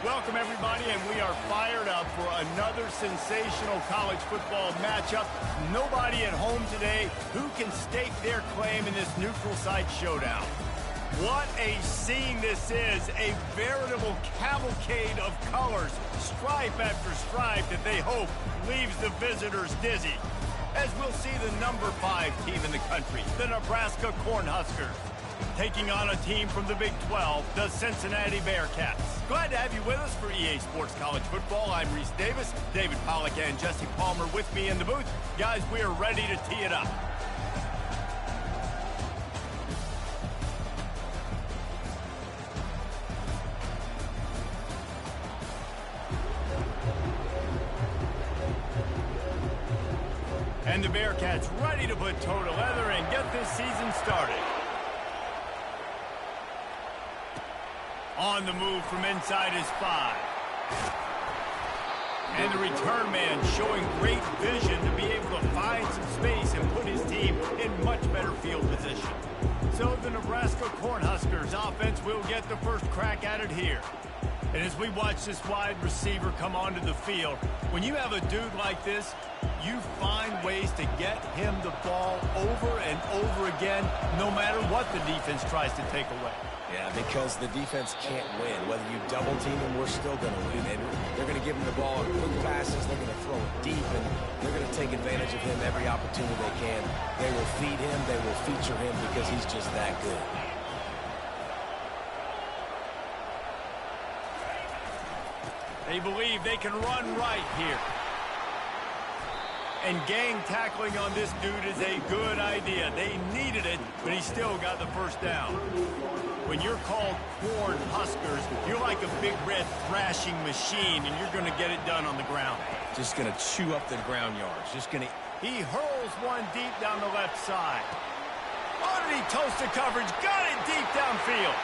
Welcome, everybody, and we are fired up for another sensational college football matchup. Nobody at home today who can stake their claim in this neutral site showdown. What a scene this is, a veritable cavalcade of colors, stripe after stripe that they hope leaves the visitors dizzy. As we'll see the number 5 team in the country, the Nebraska Cornhuskers, taking on a team from the Big 12, the Cincinnati Bearcats. Glad to have you with us for EA Sports College Football. I'm Reese Davis, David Pollack and Jesse Palmer with me in the booth. Guys, we are ready to tee it up. And the Bearcats ready to put toe to leather and get this season started. On the move from inside his 5. And the return man showing great vision to be able to find some space and put his team in much better field position. So the Nebraska Cornhuskers offense will get the first crack at it here. And as we watch this wide receiver come onto the field, when you have a dude like this, you find ways to get him the ball over and over again, no matter what the defense tries to take away. Yeah, because the defense can't win. Whether you double team him, we're still going to win. And they're going to give him the ball in quick passes. They're going to throw it deep, and they're going to take advantage of him every opportunity they can. They will feed him. They will feature him because he's just that good. They believe they can run right here. And gang tackling on this dude is a good idea. They needed it, but he still got the first down. When you're called Corn Huskers, you're like a big red thrashing machine, and you're going to get it done on the ground. Just going to chew up the ground yards. He hurls one deep down the left side. Underneath toasted coverage, got it deep downfield.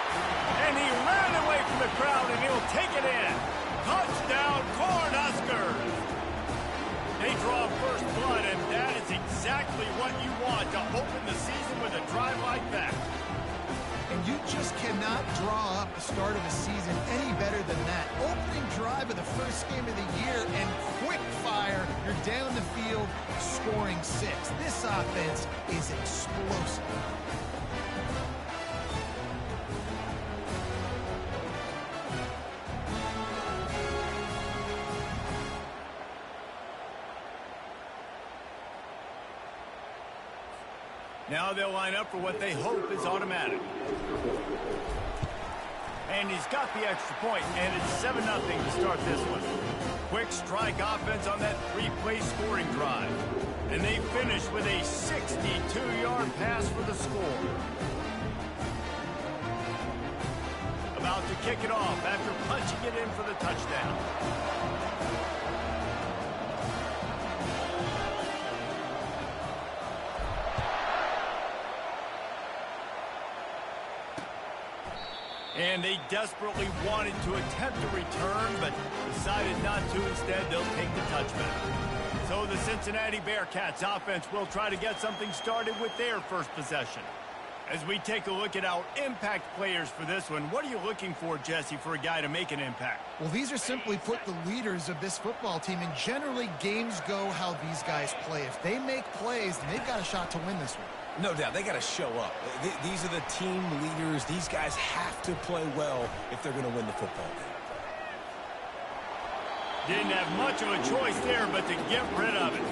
And he ran away from the crowd, and he'll take it in. Touchdown, Corn Huskers! They draw first blood, and that is exactly what you want to open the season with a drive like that. And you just cannot draw up the start of a season any better than that. Opening drive of the first game of the year and quick fire. You're down the field scoring 6. This offense is explosive. Now they'll line up for what they hope is automatic. And he's got the extra point, and it's 7-0 to start this one. Quick strike offense on that 3-play scoring drive. And they finish with a 62-yard pass for the score. About to kick it off after punching it in for the touchdown. And they desperately wanted to attempt a return, but decided not to. Instead, they'll take the touchback. So the Cincinnati Bearcats offense will try to get something started with their first possession. As we take a look at our impact players for this one, what are you looking for, Jesse, for a guy to make an impact? Well, these are simply put the leaders of this football team, and generally games go how these guys play. If they make plays, then they've got a shot to win this one. No doubt, they got to show up. These are the team leaders. These guys have to play well if they're going to win the football game. Didn't have much of a choice there, but to get rid of it.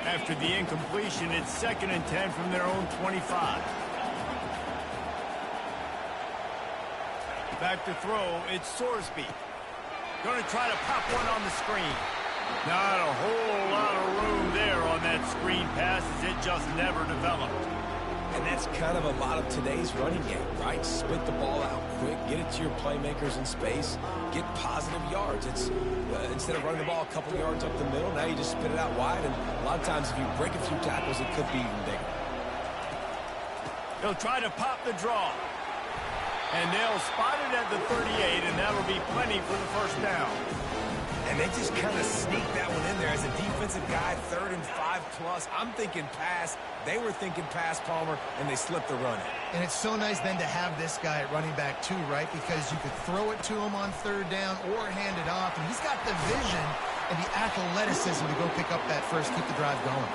After the incompletion, it's 2nd and 10 from their own 25. Back to throw, it's Sorsby. Going to try to pop one on the screen. Not a whole lot of room there on that screen pass, as it just never developed. And that's kind of a lot of today's running game, right? Spit the ball out quick, get it to your playmakers in space, get positive yards. It's instead of running the ball a couple yards up the middle, now you just spit it out wide, and a lot of times if you break a few tackles, it could be even bigger. He'll try to pop the draw. And they'll spot it at the 38, and that'll be plenty for the first down. And they just kind of sneaked that one in there as a defensive guy, 3rd and 5+. I'm thinking pass. They were thinking pass, Palmer, and they slipped the run in. And it's so nice then to have this guy at running back too, right? Because you could throw it to him on 3rd down or hand it off. And he's got the vision and the athleticism to go pick up that first, keep the drive going.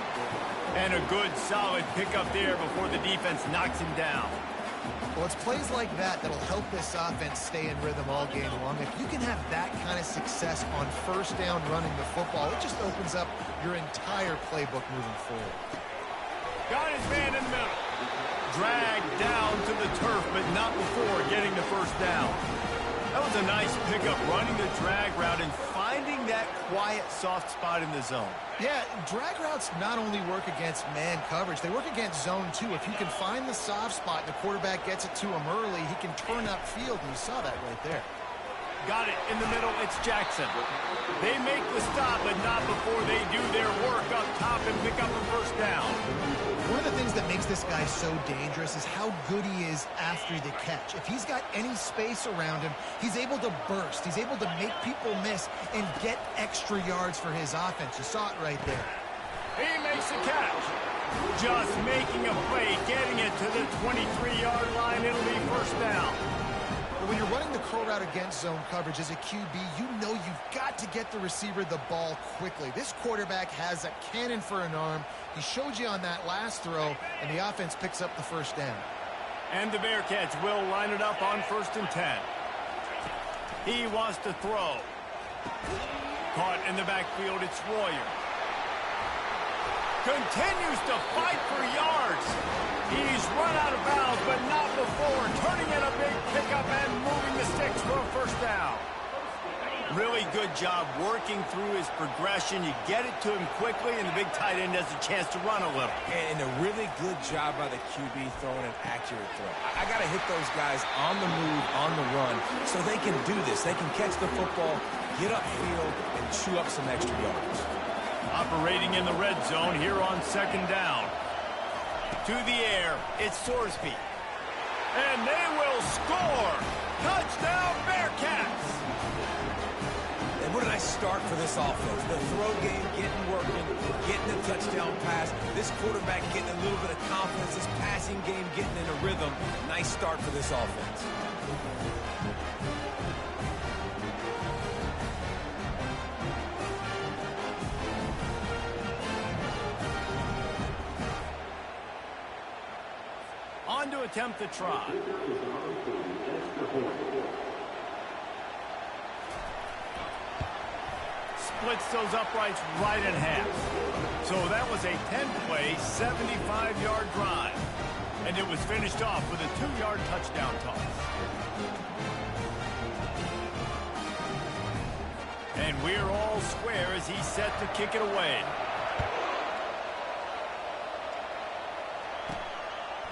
And a good, solid pickup there before the defense knocks him down. Well, it's plays like that that'll help this offense stay in rhythm all game long. If you can have that kind of success on 1st down running the football, it just opens up your entire playbook moving forward. Got his man in the middle. Dragged down to the turf, but not before getting the 1st down. That was a nice pickup, running the drag route and finding that quiet, soft spot in the zone. Yeah, drag routes not only work against man coverage, they work against zone too. If you can find the soft spot and the quarterback gets it to him early, he can turn upfield, and you saw that right there. Got it in the middle, it's Jackson. They make the stop, but not before they do their work up top and pick up a 1st down. One of the things that makes this guy so dangerous is how good he is after the catch. If he's got any space around him, he's able to burst. He's able to make people miss and get extra yards for his offense. You saw it right there. He makes the catch. Just making a play, getting it to the 23-yard line. It'll be 1st down. When you're running the curl route against zone coverage as a QB, you know you've got to get the receiver the ball quickly. This quarterback has a cannon for an arm. He showed you on that last throw, and the offense picks up the 1st down. And the Bearcats will line it up on 1st and 10. He wants to throw. Caught in the backfield, it's Royer. Continues to fight for yards. He's run out of bounds, but not before. Turning in a big pickup and moving the sticks for a 1st down. Really good job working through his progression. You get it to him quickly, and the big tight end has a chance to run a little. And a really good job by the QB throwing an accurate throw. I got to hit those guys on the move, on the run, so they can do this. They can catch the football, get upfield, and chew up some extra yards. Operating in the red zone here on 2nd down. To the air, it's Sorsby. And they will score! Touchdown, Bearcats! And what a nice start for this offense. The throw game getting working, getting a touchdown pass. This quarterback getting a little bit of confidence. This passing game getting in a rhythm. Nice start for this offense. On to attempt the try. Splits those uprights right in half. So that was a 10-play, 75-yard drive. And it was finished off with a 2-yard touchdown toss. And we're all square as he's set to kick it away.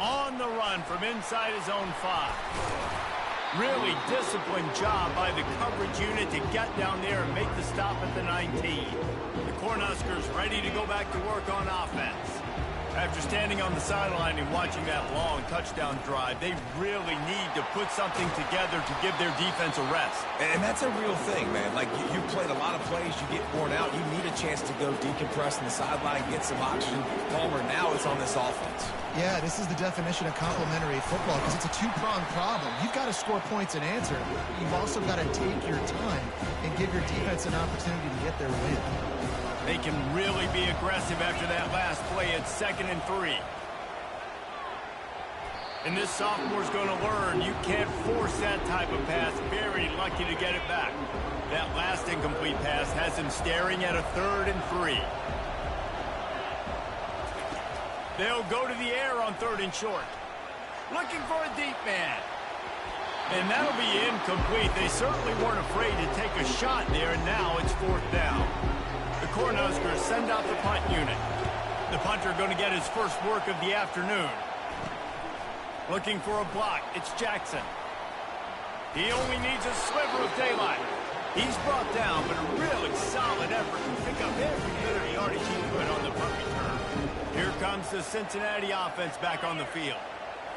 On the run from inside his own 5. Really disciplined job by the coverage unit to get down there and make the stop at the 19. The Cornhuskers ready to go back to work on offense. After standing on the sideline and watching that long touchdown drive, they really need to put something together to give their defense a rest. And that's a real thing, man. Like, you played a lot of plays, you get worn out, you need a chance to go decompress on the sideline, get some oxygen. Palmer, now it's on this offense. Yeah, this is the definition of complementary football because it's a 2-pronged problem. You've got to score points and answer. You've also got to take your time and give your defense an opportunity to get their win. They can really be aggressive after that last play at 2nd and 3. And this sophomore's going to learn you can't force that type of pass. Very lucky to get it back. That last incomplete pass has him staring at a 3rd and 3. They'll go to the air on 3rd and short. Looking for a deep man. And that'll be incomplete. They certainly weren't afraid to take a shot there, and now it's 4th down. The Cornhuskers send out the punt unit. The punter going to get his first work of the afternoon. Looking for a block. It's Jackson. He only needs a sliver of daylight. He's brought down, but a really solid effort to pick up every bit of yardage he could on the punt return. Here comes the Cincinnati offense back on the field.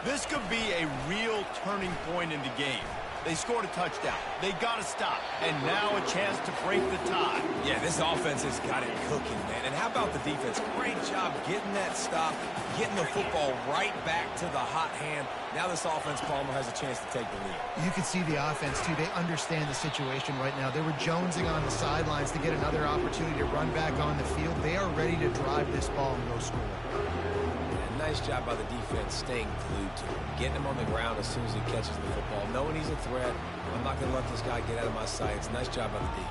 This could be a real turning point in the game. They scored a touchdown. They got to stop. And now a chance to break the tie. Yeah, this offense has got it cooking, man. And how about the defense? Great job getting that stop, getting the football right back to the hot hand. Now this offense, Palmer, has a chance to take the lead. You can see the offense, too. They understand the situation right now. They were jonesing on the sidelines to get another opportunity to run back on the field. They are ready to drive this ball and go score. Nice job by the defense staying glued to him, getting him on the ground as soon as he catches the football, knowing he's a threat. I'm not going to let this guy get out of my sights. Nice job by the D.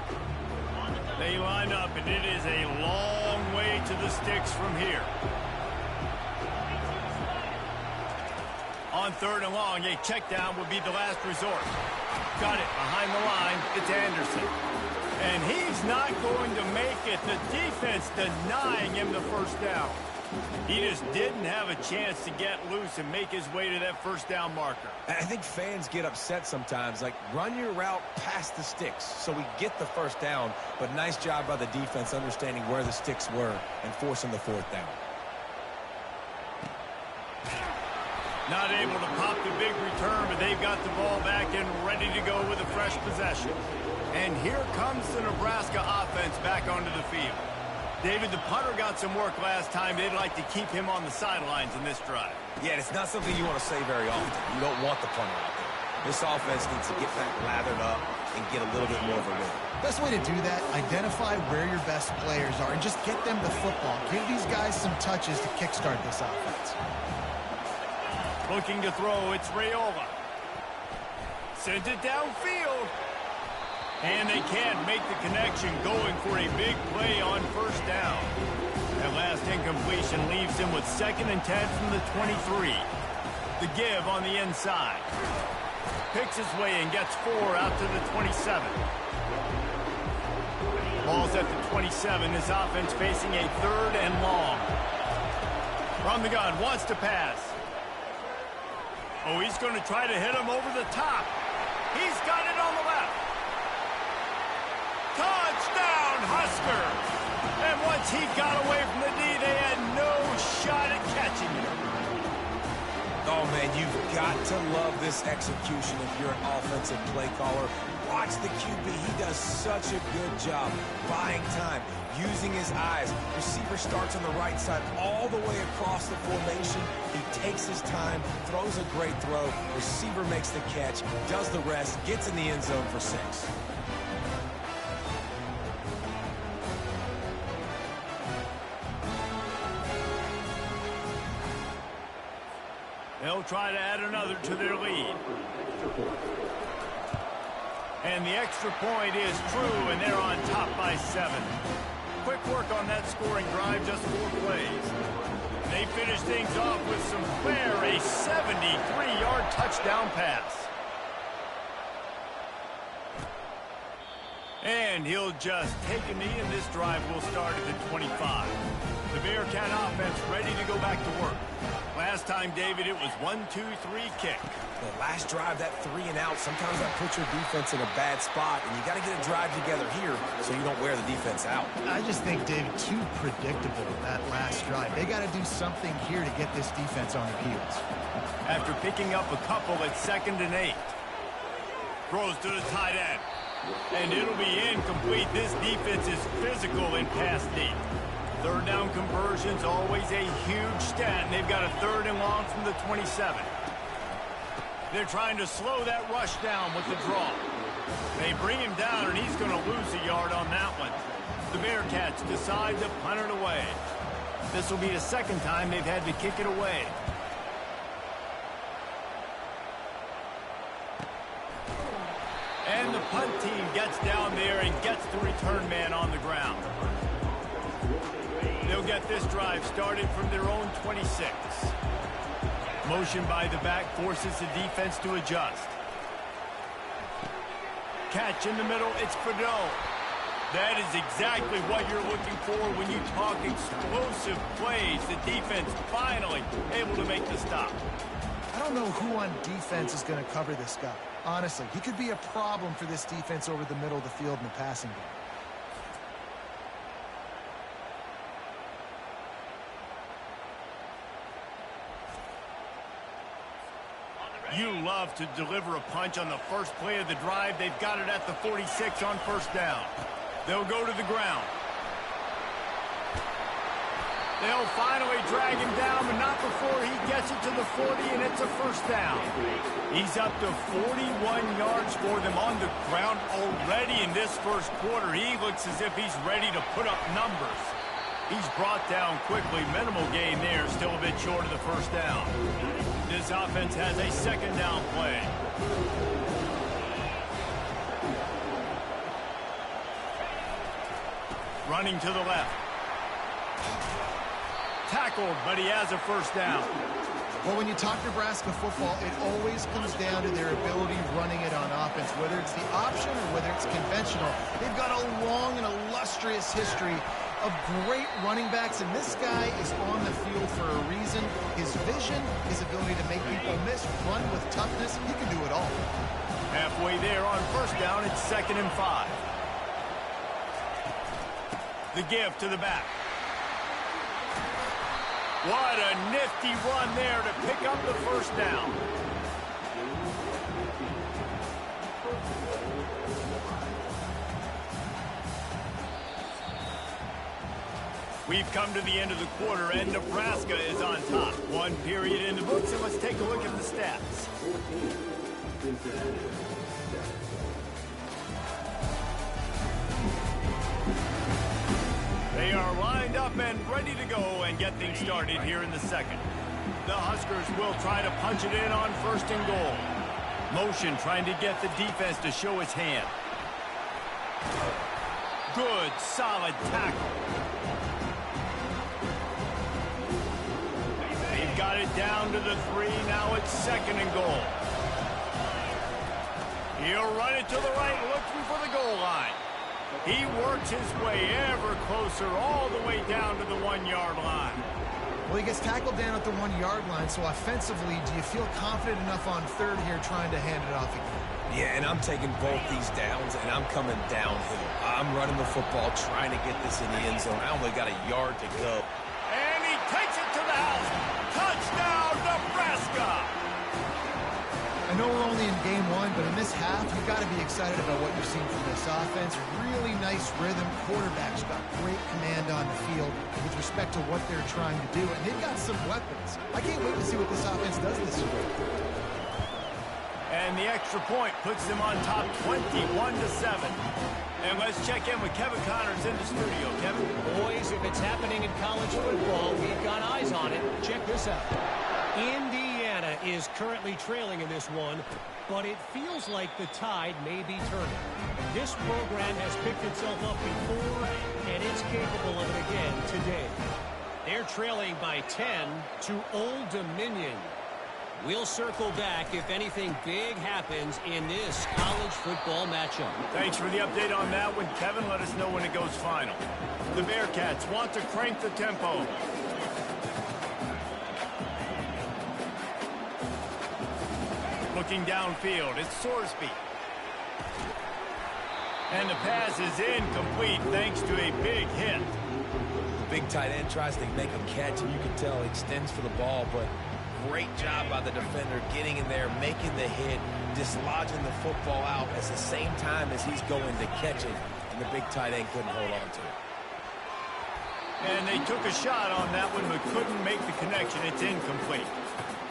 They line up, and it is a long way to the sticks from here. On 3rd and long, a check down would be the last resort. Got it behind the line. It's Anderson. And he's not going to make it. The defense denying him the first down. He just didn't have a chance to get loose and make his way to that first down marker. I think fans get upset sometimes. Like, run your route past the sticks so we get the first down. But nice job by the defense understanding where the sticks were and forcing the 4th down. Not able to pop the big return, but they've got the ball back and ready to go with a fresh possession. And here comes the Nebraska offense back onto the field. David, the punter got some work last time. They'd like to keep him on the sidelines in this drive. Yeah, it's not something you want to say very often. You don't want the punter out there. This offense needs to get back lathered up and get a little bit more of a rhythm. Best way to do that, identify where your best players are and just get them the football. Give these guys some touches to kickstart this offense. Looking to throw, it's Raiola. Sends it downfield. And they can't make the connection, going for a big play on first down. That last incompletion leaves him with 2nd and 10 from the 23. The give on the inside. Picks his way and gets 4 out to the 27. Ball's at the 27. His offense facing a 3rd and long. From the gun, wants to pass. Oh, he's going to try to hit him over the top. He's got it on the left. Touchdown, Huskers! And once he got away from the D, they had no shot at catching him. Oh, man, you've got to love this execution if you're an offensive play caller. Watch the QB. He does such a good job buying time, using his eyes. Receiver starts on the right side all the way across the formation. He takes his time, throws a great throw. Receiver makes the catch, does the rest, gets in the end zone for 6. They'll try to add another to their lead. And the extra point is true, and they're on top by 7. Quick work on that scoring drive, just 4 plays. They finish things off with some flair, a 73-yard touchdown pass. And he'll just take a knee, and this drive will start at the 25. The Bearcat offense ready to go back to work. Last time, David, it was 1-2-3 kick. The last drive, that 3 and out, sometimes that puts your defense in a bad spot, and you got to get a drive together here so you don't wear the defense out. I just think, David, too predictable that last drive. They got to do something here to get this defense on their heels. After picking up a couple at 2nd and 8. Throws to the tight end. And it'll be incomplete. This defense is physical in pass deep. 3rd down conversions, always a huge stat, and they've got a 3rd and long from the 27. They're trying to slow that rush down with the draw. They bring him down, and he's going to lose a yard on that one. The Bearcats decide to punt it away. This will be the 2nd time they've had to kick it away. And the punt team gets down there and gets the return man on the ground. They'll get this drive started from their own 26. Motion by the back forces the defense to adjust. Catch in the middle, it's Fedot. That is exactly what you're looking for when you talk explosive plays. The defense finally able to make the stop. I don't know who on defense is going to cover this guy. Honestly, he could be a problem for this defense over the middle of the field in the passing game. You love to deliver a punch on the first play of the drive. They've got it at the 46 on first down. They'll go to the ground. They'll finally drag him down, but not before he gets it to the 40, and it's a first down. He's up to 41 yards for them on the ground already in this first quarter. He looks as if he's ready to put up numbers. He's brought down quickly. Minimal gain there, still a bit short of the first down. This offense has a second down play. Running to the left. Tackled, but he has a first down. Well, when you talk Nebraska football, it always comes down to their ability running it on offense, whether it's the option or whether it's conventional. They've got a long and illustrious history of great running backs, and this guy is on the field for a reason. His vision, his ability to make people miss, run with toughness, he can do it all. Halfway there on first down, it's 2nd and 5. The give to the back. What a nifty run there to pick up the first down. We've come to the end of the quarter, and Nebraska is on top. One period in the books, and let's take a look at the stats. They are lined up and ready to go and get things started here in the second. The Huskers will try to punch it in on 1st and goal. Motion trying to get the defense to show its hand. Good, solid tackle. They've got it down to the 3. Now it's 2nd and goal. He'll run it to the right, looking for the goal line. He works his way ever closer all the way down to the 1-yard line. Well, he gets tackled down at the 1-yard line, so offensively, do you feel confident enough on 3rd here trying to hand it off again? Yeah, and I'm taking both these downs, and I'm coming downhill. I'm running the football, trying to get this in the end zone. I only got a yard to go. And he takes it to the house. Touchdown, Nebraska! I know we're only in game 1, but in this half, you've got to be excited about what you're seeing from this offense. Really nice rhythm. Quarterback's got great command on the field with respect to what they're trying to do, and they've got some weapons. I can't wait to see what this offense does this year. And the extra point puts them on top 21-7. And let's check in with Kevin Connors in the studio. Kevin? Boys, if it's happening in college football, we've got eyes on it. Check this out. Indiana is currently trailing in this one, but it feels like the tide may be turning. This program has picked itself up before, and it's capable of it again today. They're trailing by 10 to Old Dominion. We'll circle back if anything big happens in this college football matchup. Thanks for the update on that one, Kevin. Let us know when it goes final. The Bearcats want to crank the tempo. Looking downfield, it's Sorsby. And the pass is incomplete thanks to a big hit. The big tight end tries to make a catch, and you can tell he extends for the ball, but great job by the defender getting in there, making the hit, dislodging the football out at the same time as he's going to catch it, and the big tight end couldn't hold on to it. And they took a shot on that one, but couldn't make the connection. It's incomplete.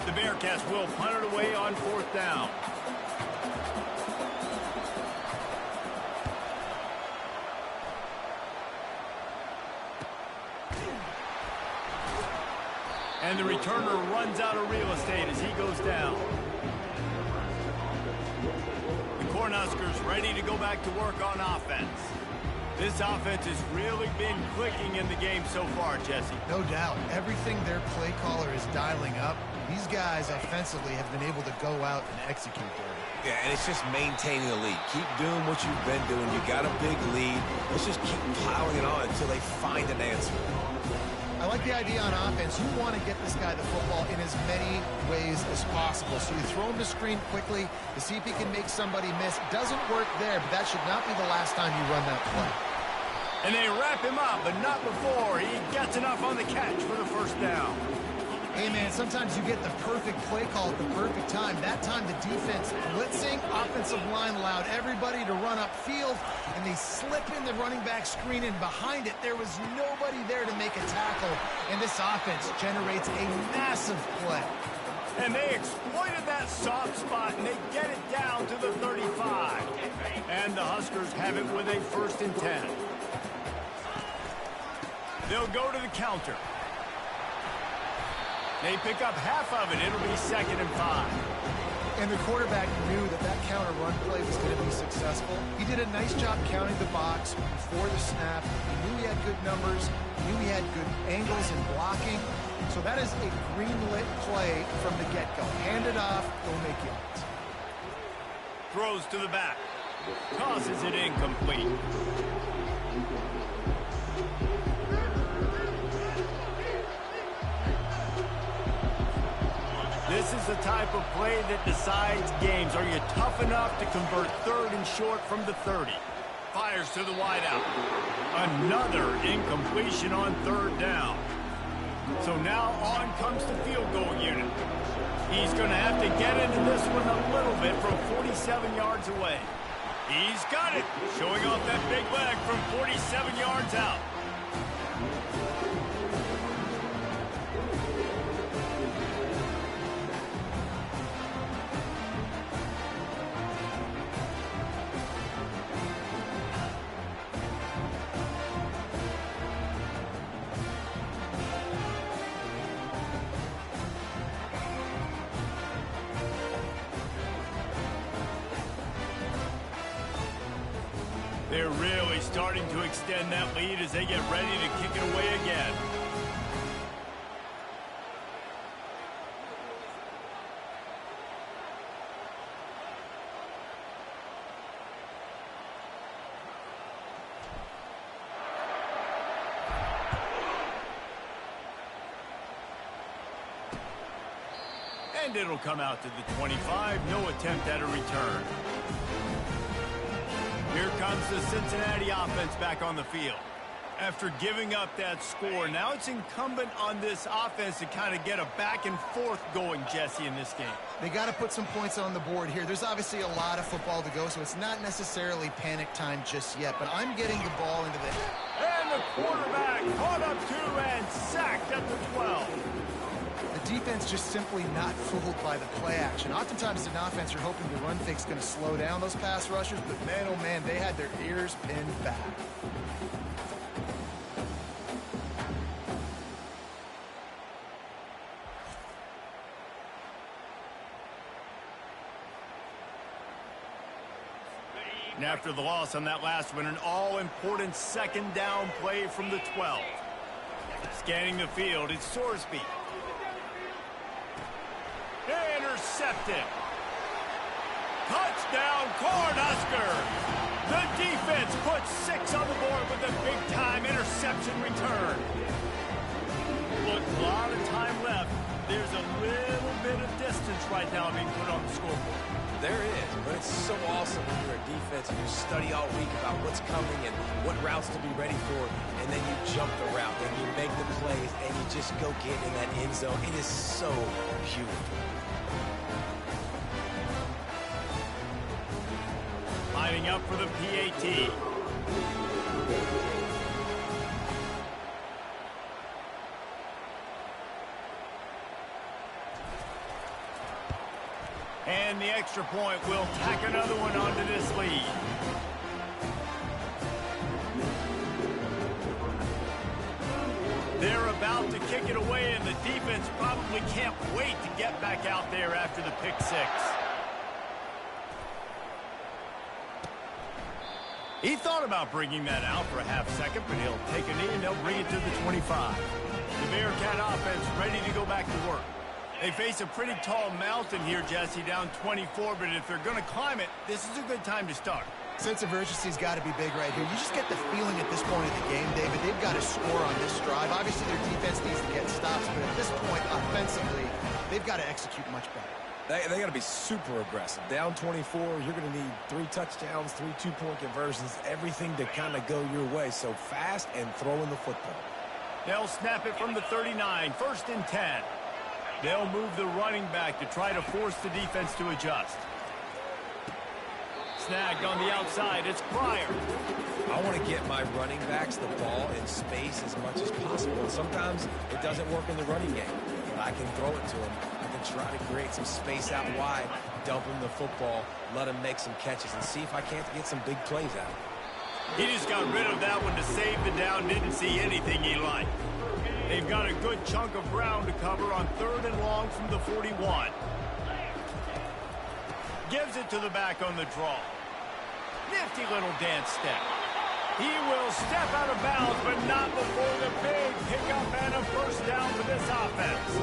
The Bearcats will punt it away on 4th down. And the returner runs out of real estate as he goes down. The Cornhuskers ready to go back to work on offense. This offense has really been clicking in the game so far, Jesse. No doubt. Everything their play caller is dialing up, these guys offensively have been able to go out and execute there. Yeah, and it's just maintaining the lead. Keep doing what you've been doing. You got a big lead. Let's just keep plowing it on until they find an answer. I like the idea on offense. You want to get this guy the football in as many ways as possible. So you throw him the screen quickly to see if he can make somebody miss. Doesn't work there, but that should not be the last time you run that play. And they wrap him up, but not before he gets enough on the catch for the first down. Hey, man, sometimes you get the perfect play call at the perfect time. That time the defense blitzing, offensive line allowed everybody to run upfield, and they slip in the running back screen, and behind it there was nobody there to make a tackle, and this offense generates a massive play. And they exploited that soft spot, and they get it down to the 35. And the Huskers have it with a 1st and 10. They'll go to the counter. They pick up half of it. It'll be 2nd and 5. And the quarterback knew that that counter run play was going to be successful. He did a nice job counting the box before the snap. He knew he had good numbers. He knew he had good angles and blocking. So that is a green-lit play from the get-go. Hand it off, go make yards. Throws to the back. Tosses it incomplete. This is the type of play that decides games. Are you tough enough to convert 3rd and short from the 30? Fires to the wideout. Another incompletion on 3rd down. So now on comes the field goal unit. He's going to have to get into this one a little bit from 47 yards away. He's got it. Showing off that big leg from 47 yards out. They're really starting to extend that lead as they get ready to kick it away again. And it'll come out to the 25. No attempt at a return. Here comes the Cincinnati offense back on the field. After giving up that score, now it's incumbent on this offense to kind of get a back and forth going, Jesse, in this game. They got to put some points on the board here. There's obviously a lot of football to go, so it's not necessarily panic time just yet, but I'm getting the ball into the... And the quarterback caught up to and sacked at the 12. The defense just simply not fooled by the play action. Oftentimes, an offense, you're hoping the run fake's going to slow down those pass rushers, but man, oh man, they had their ears pinned back. And after the loss on that last one, an all-important 2nd down play from the 12. Scanning the field, it's Sorsby. Intercepted. Touchdown, Cornhusker. The defense puts 6 on the board with a big-time interception return. Look, a lot of time left. There's a little bit of distance right now being put on the scoreboard. There is, but it's so awesome when you're a defense and you study all week about what's coming and what routes to be ready for, and then you jump the route and you make the plays and you just go get in that end zone. It is so beautiful. Lining up for the PAT. And the extra point will tack another one onto this lead. They're about to kick it away, and the defense probably can't wait to get back out there after the pick 6. He thought about bringing that out for a half second, but he'll take a knee and they'll bring it to the 25. The Bearcat offense ready to go back to work. They face a pretty tall mountain here, Jesse, down 24, but if they're going to climb it, this is a good time to start. Sense of urgency's got to be big right here. You just get the feeling at this point of the game, David, they've got to score on this drive. Obviously, their defense needs to get stops, but at this point, offensively, they've got to execute much better. They got to be super aggressive. Down 24, you're going to need 3 touchdowns, 3 two-point conversions, everything to kind of go your way. So fast and throwing the football. They'll snap it from the 39, 1st and 10. They'll move the running back to try to force the defense to adjust. Snagged on the outside. It's Pryor. I want to get my running backs the ball in space as much as possible. And sometimes it doesn't work in the running game, but I can throw it to them. I can try to create some space out wide, dump him the football, let him make some catches, and see if I can't get some big plays out. He just got rid of that one to save the down. Didn't see anything he liked. They've got a good chunk of ground to cover on 3rd and long from the 41. Gives it to the back on the draw. Nifty little dance step. He will step out of bounds, but not before the big pickup and a first down for this offense.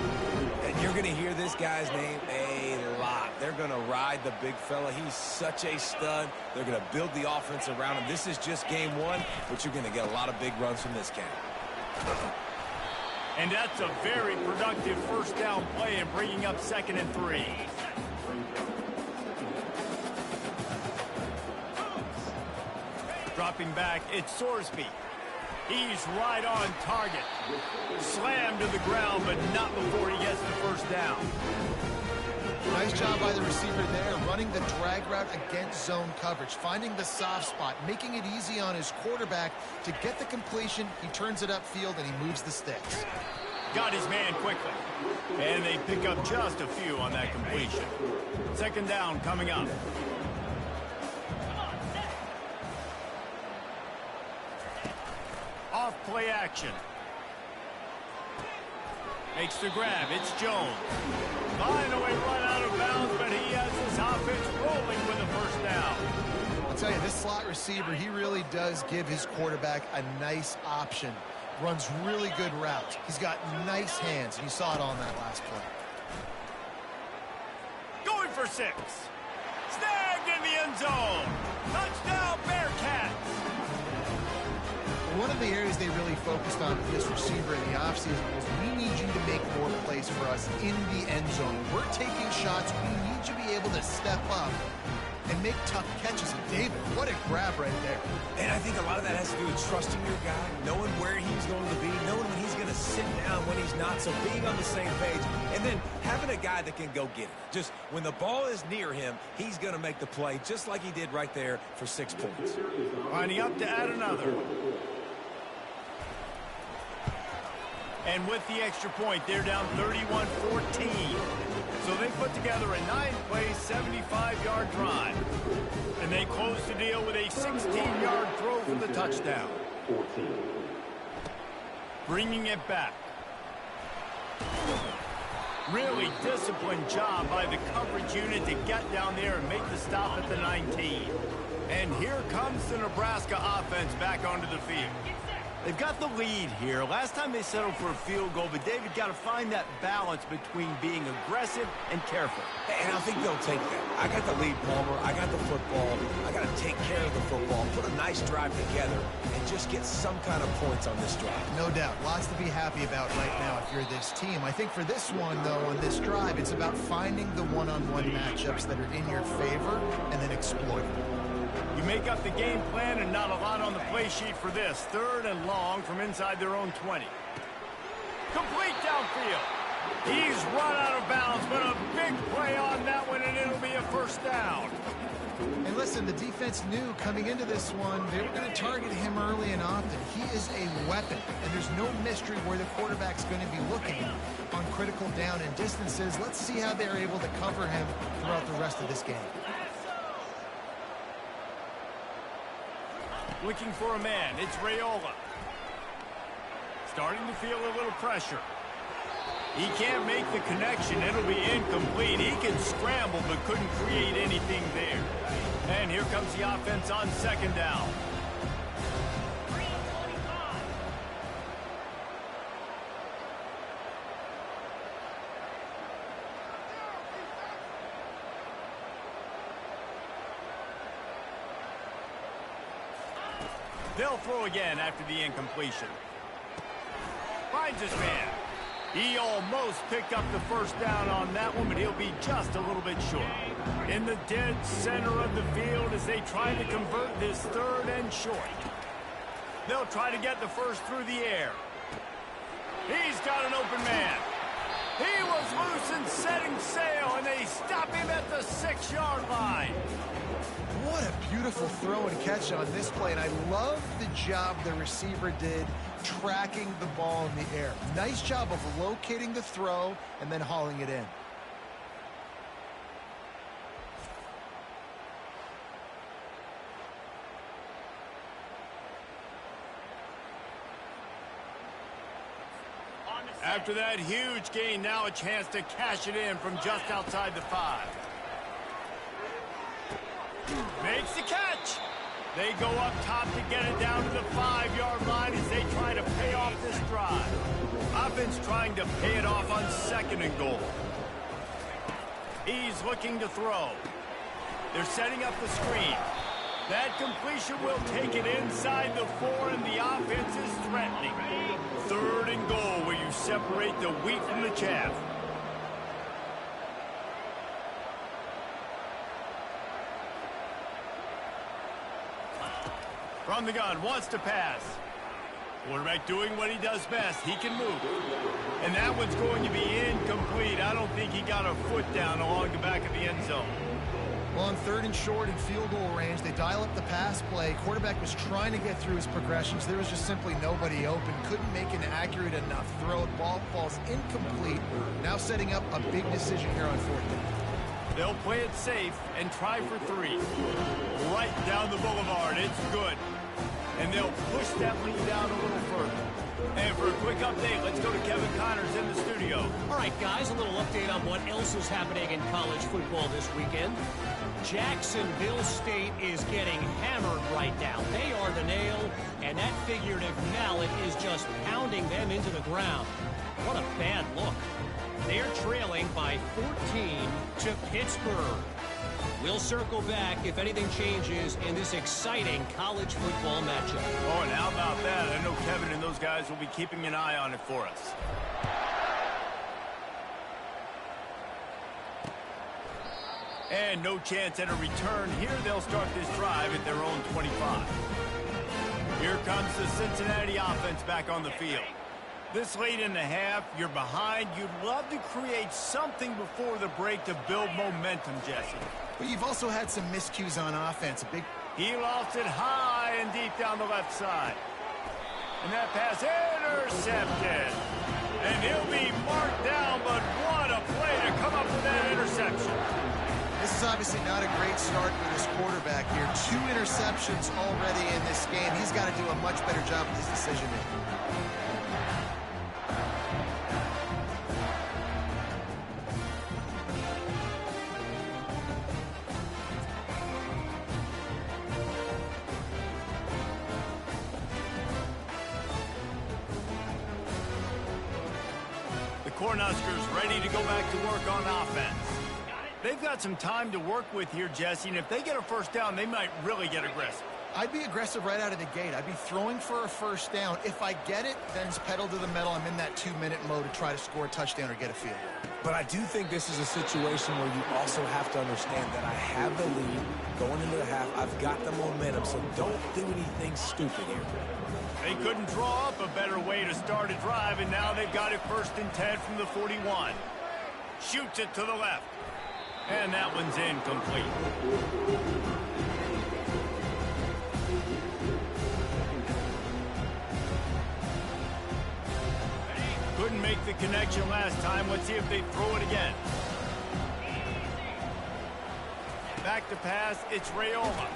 And you're going to hear this guy's name a lot. They're going to ride the big fella. He's such a stud. They're going to build the offense around him. This is just game one, but you're going to get a lot of big runs from this guy. And that's a very productive first down play and bringing up 2nd and 3. Dropping back, it's Sorsby. He's right on target. Slammed to the ground, but not before he gets the first down. Nice job by the receiver there, running the drag route against zone coverage, finding the soft spot, making it easy on his quarterback to get the completion. He turns it upfield, and he moves the sticks. Got his man quickly. And they pick up just a few on that completion. 2nd down coming up. Off play action. Makes the grab. It's Jones. Finally run out of bounds, but he has his offense rolling with a first down. I'll tell you, this slot receiver, he really does give his quarterback a nice option. Runs really good routes. He's got nice hands. You saw it on that last play. Going for 6. Snagged in the end zone. Touchdown, Bearcats. One of the areas they really focused on for this receiver in the offseason was we need you to make more plays for us in the end zone. We're taking shots. We need you to be able to step up and make tough catches. And David, what a grab right there. And I think a lot of that has to do with trusting your guy, knowing where he's going to be, knowing when he's going to sit down, when he's not, so being on the same page, and then having a guy that can go get it. Just when the ball is near him, he's going to make the play, just like he did right there for 6 points. Lining up to add another. And with the extra point, they're down 31-14. So they put together a 9-play, 75-yard drive. And they close the deal with a 16-yard throw for the touchdown. Bringing it back. Really disciplined job by the coverage unit to get down there and make the stop at the 19. And here comes the Nebraska offense back onto the field. They've got the lead here. Last time they settled for a field goal, but David got to find that balance between being aggressive and careful. And I think they'll take that. I got the lead, Palmer. I got the football. I got to take care of the football, put a nice drive together, and just get some kind of points on this drive. No doubt. Lots to be happy about right now if you're this team. I think for this one, though, on this drive, it's about finding the one-on-one matchups that are in your favor and then exploiting them. You make up the game plan and not a lot on the play sheet for this. 3rd and long from inside their own 20. Complete downfield. He's run out of bounds, but a big play on that one, and it'll be a first down. And listen, the defense knew coming into this one, they were going to target him early and often. He is a weapon, and there's no mystery where the quarterback's going to be looking on critical down and distances. Let's see how they're able to cover him throughout the rest of this game. Looking for a man. It's Raiola. Starting to feel a little pressure. He can't make the connection. It'll be incomplete. He can scramble but couldn't create anything there. And here comes the offense on 2nd down. They'll throw again after the incompletion. Finds his man. He almost picked up the first down on that one, but he'll be just a little bit short. In the dead center of the field as they try to convert this 3rd and short. They'll try to get the first through the air. He's got an open man. He was loose and setting sail, and they stop him at the 6-yard line. What a beautiful throw and catch on this play, and I love the job the receiver did tracking the ball in the air. Nice job of locating the throw and then hauling it in. After that huge gain, now a chance to cash it in from just outside the 5. Makes the catch. They go up top to get it down to the 5-yard line as they try to pay off this drive. Offense trying to pay it off on 2nd and goal. He's looking to throw. They're setting up the screen. That completion will take it inside the 4, and the offense is threatening. 3rd and goal, where you separate the wheat from the chaff. From the gun, wants to pass. Quarterback doing what he does best. He can move. And that one's going to be incomplete. I don't think he got a foot down along the back of the end zone. Well, on 3rd and short and field goal range, they dial up the pass play. Quarterback was trying to get through his progressions. There was just simply nobody open. Couldn't make an accurate enough throw. Ball falls incomplete. Now setting up a big decision here on 4th down. They'll play it safe and try for 3. Right down the boulevard. It's good. And they'll push that lead down a little further. And for a quick update, let's go to Kevin Connors in the studio. All right, guys, a little update on what else is happening in college football this weekend. Jacksonville State is getting hammered right now. They are the nail, and that figurative mallet is just pounding them into the ground. What a bad look. They're trailing by 14 to Pittsburgh. We'll circle back if anything changes in this exciting college football matchup. Oh, and how about that? I know Kevin and those guys will be keeping an eye on it for us. And no chance at a return. Here they'll start this drive at their own 25. Here comes the Cincinnati offense back on the field. This late in the half, you're behind. You'd love to create something before the break to build momentum, Jesse. But you've also had some miscues on offense. He lost it high and deep down the left side. And that pass intercepted. And he'll be marked down, but what a play to come up with that interception. This is obviously not a great start for this quarterback here. 2 interceptions already in this game. He's got to do a much better job with his decision-making. Cornhuskers ready to go back to work on offense. They've got some time to work with here, Jesse, and if they get a first down, they might really get aggressive. I'd be aggressive right out of the gate. I'd be throwing for a first down. If I get it, then it's pedal to the metal. I'm in that 2-minute mode to try to score a touchdown or get a field goal. But I do think this is a situation where you also have to understand that I have the lead going into the half. I've got the momentum, so don't do anything stupid here. They couldn't draw up a better way to start a drive, and now they've got it 1st and 10 from the 41. Shoots it to the left. And that one's incomplete. Couldn't make the connection last time. Let's see if they throw it again. Back to pass, it's Rayola.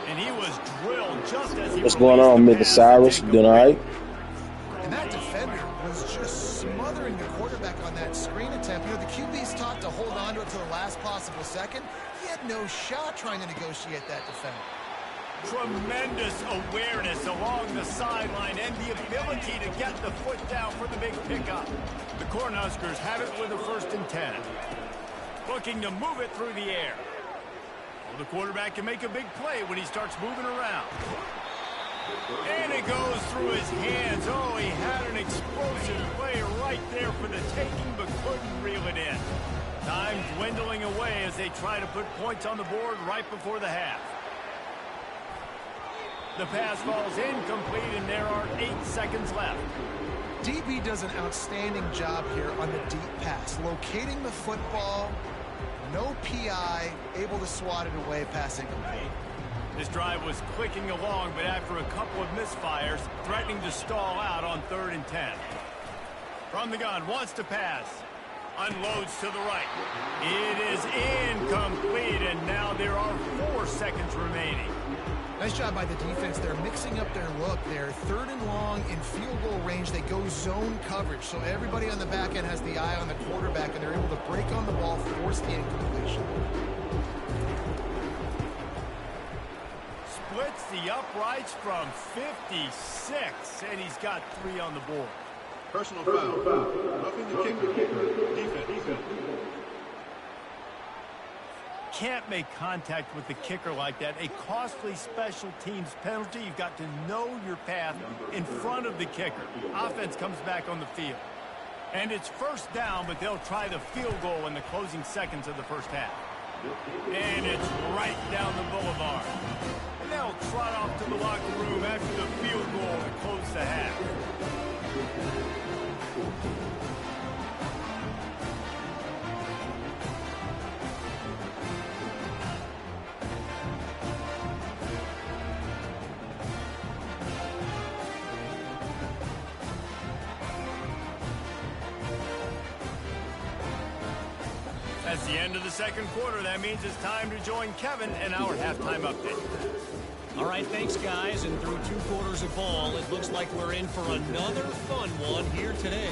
And he was drilled just as he What's going on, Mr. Cyrus? Doing all right? And that defender was just smothering the quarterback on that screen attempt. You know, the QB's taught to hold on to it to the last possible second. He had no shot trying to negotiate that defender. Tremendous awareness along the sideline and the ability to get the foot down for the big pickup. The Cornhuskers have it with a 1st and 10. Looking to move it through the air. Well, the quarterback can make a big play when he starts moving around. And it goes through his hands. Oh, he had an explosive play right there for the taking, but couldn't reel it in. Time dwindling away as they try to put points on the board right before the half. The pass falls incomplete, and there are 8 seconds left. DB does an outstanding job here on the deep pass, locating the football, no PI, able to swat it away, passing complete. This drive was clicking along, but after a couple of misfires, threatening to stall out on 3rd and 10. From the gun, wants to pass. Unloads to the right. It is incomplete, and now there are 4 seconds remaining. Nice job by the defense. They're mixing up their look. They're 3rd and long in field goal range. They go zone coverage, so everybody on the back end has the eye on the quarterback, and they're able to break on the ball, force the incompletion. Splits the uprights from 56, and he's got 3 on the board. Personal foul. Roughing the kicker. Defense. Can't make contact with the kicker like that. A costly special teams penalty. You've got to know your path in front of the kicker. Offense comes back on the field. And it's 1st down, but they'll try the field goal in the closing seconds of the first half. And it's right down the boulevard. And they'll trot off to the locker room after the field goal to close the half. That's the end of the 2nd quarter. That means it's time to join Kevin in our halftime update. All right, thanks, guys. And through 2 quarters of ball, it looks like we're in for another fun one here today.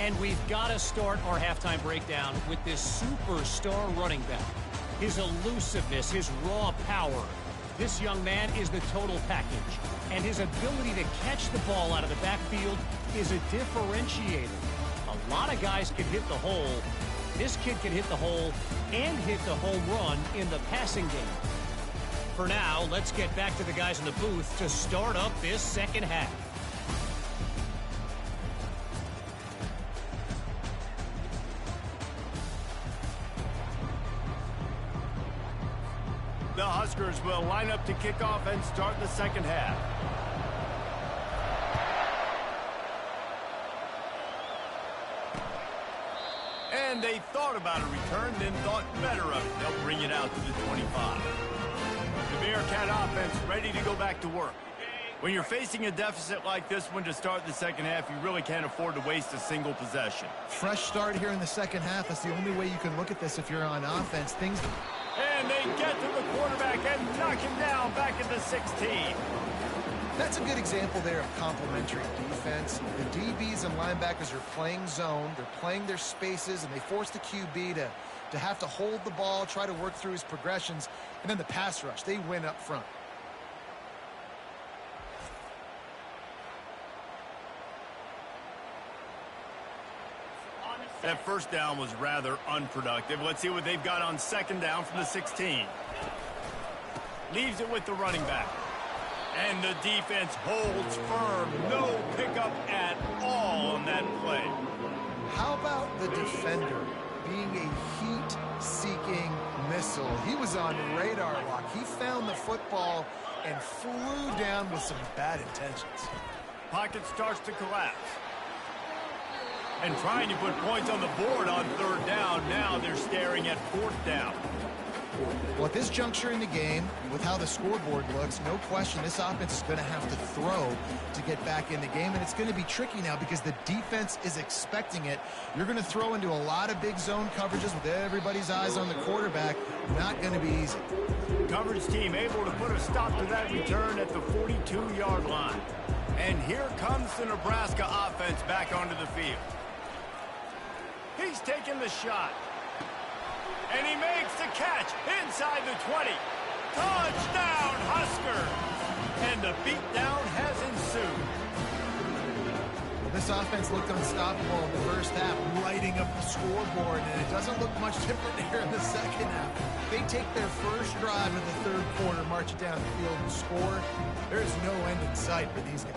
And we've got to start our halftime breakdown with this superstar running back. His elusiveness, his raw power. This young man is the total package. And his ability to catch the ball out of the backfield is a differentiator. A lot of guys can hit the hole. This kid can hit the hole and hit the home run in the passing game. For now, let's get back to the guys in the booth to start up this 2nd half. The Huskers will line up to kick off and start the 2nd half. And they thought about a return, then thought better of it. They'll bring it out to the 25. The Bearcat offense ready to go back to work. When you're facing a deficit like this one to start the 2nd half, you really can't afford to waste a single possession. Fresh start here in the 2nd half. That's the only way you can look at this if you're on offense. And they get to the quarterback and knock him down back at the 16. That's a good example there of complementary defense. The DBs and linebackers are playing zone. They're playing their spaces, and they force the QB to have to hold the ball, try to work through his progressions, and then the pass rush. They win up front. That 1st down was rather unproductive. Let's see what they've got on 2nd down from the 16. Leaves it with the running back. And the defense holds firm. No pickup at all on that play. How about the defender being a heat-seeking missile? He was on radar lock. He found the football and flew down with some bad intentions. Pocket starts to collapse. And trying to put points on the board on 3rd down. Now they're staring at 4th down. Well, at this juncture in the game, with how the scoreboard looks, no question this offense is going to have to throw to get back in the game, and it's going to be tricky now because the defense is expecting it. You're going to throw into a lot of big zone coverages with everybody's eyes on the quarterback. Not going to be easy. Coverage team able to put a stop to that return at the 42-yard line. And here comes the Nebraska offense back onto the field. He's taking the shot. And he makes the catch inside the 20. Touchdown, Huskers! And the beatdown has ensued. Well, this offense looked unstoppable in the 1st half, lighting up the scoreboard, and it doesn't look much different here in the 2nd half. They take their first drive of the 3rd quarter, march it down the field, and score. There's no end in sight for these guys.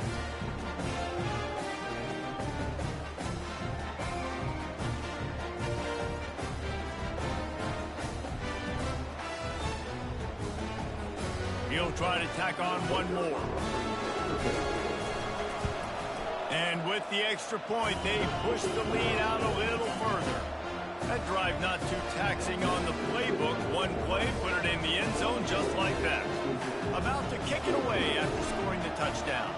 He'll try to tack on one more. And And with the extra point, they push the lead out a little further. That drive not too taxing on the playbook. One play, put it in the end zone just like that. About to kick it away after scoring the touchdown.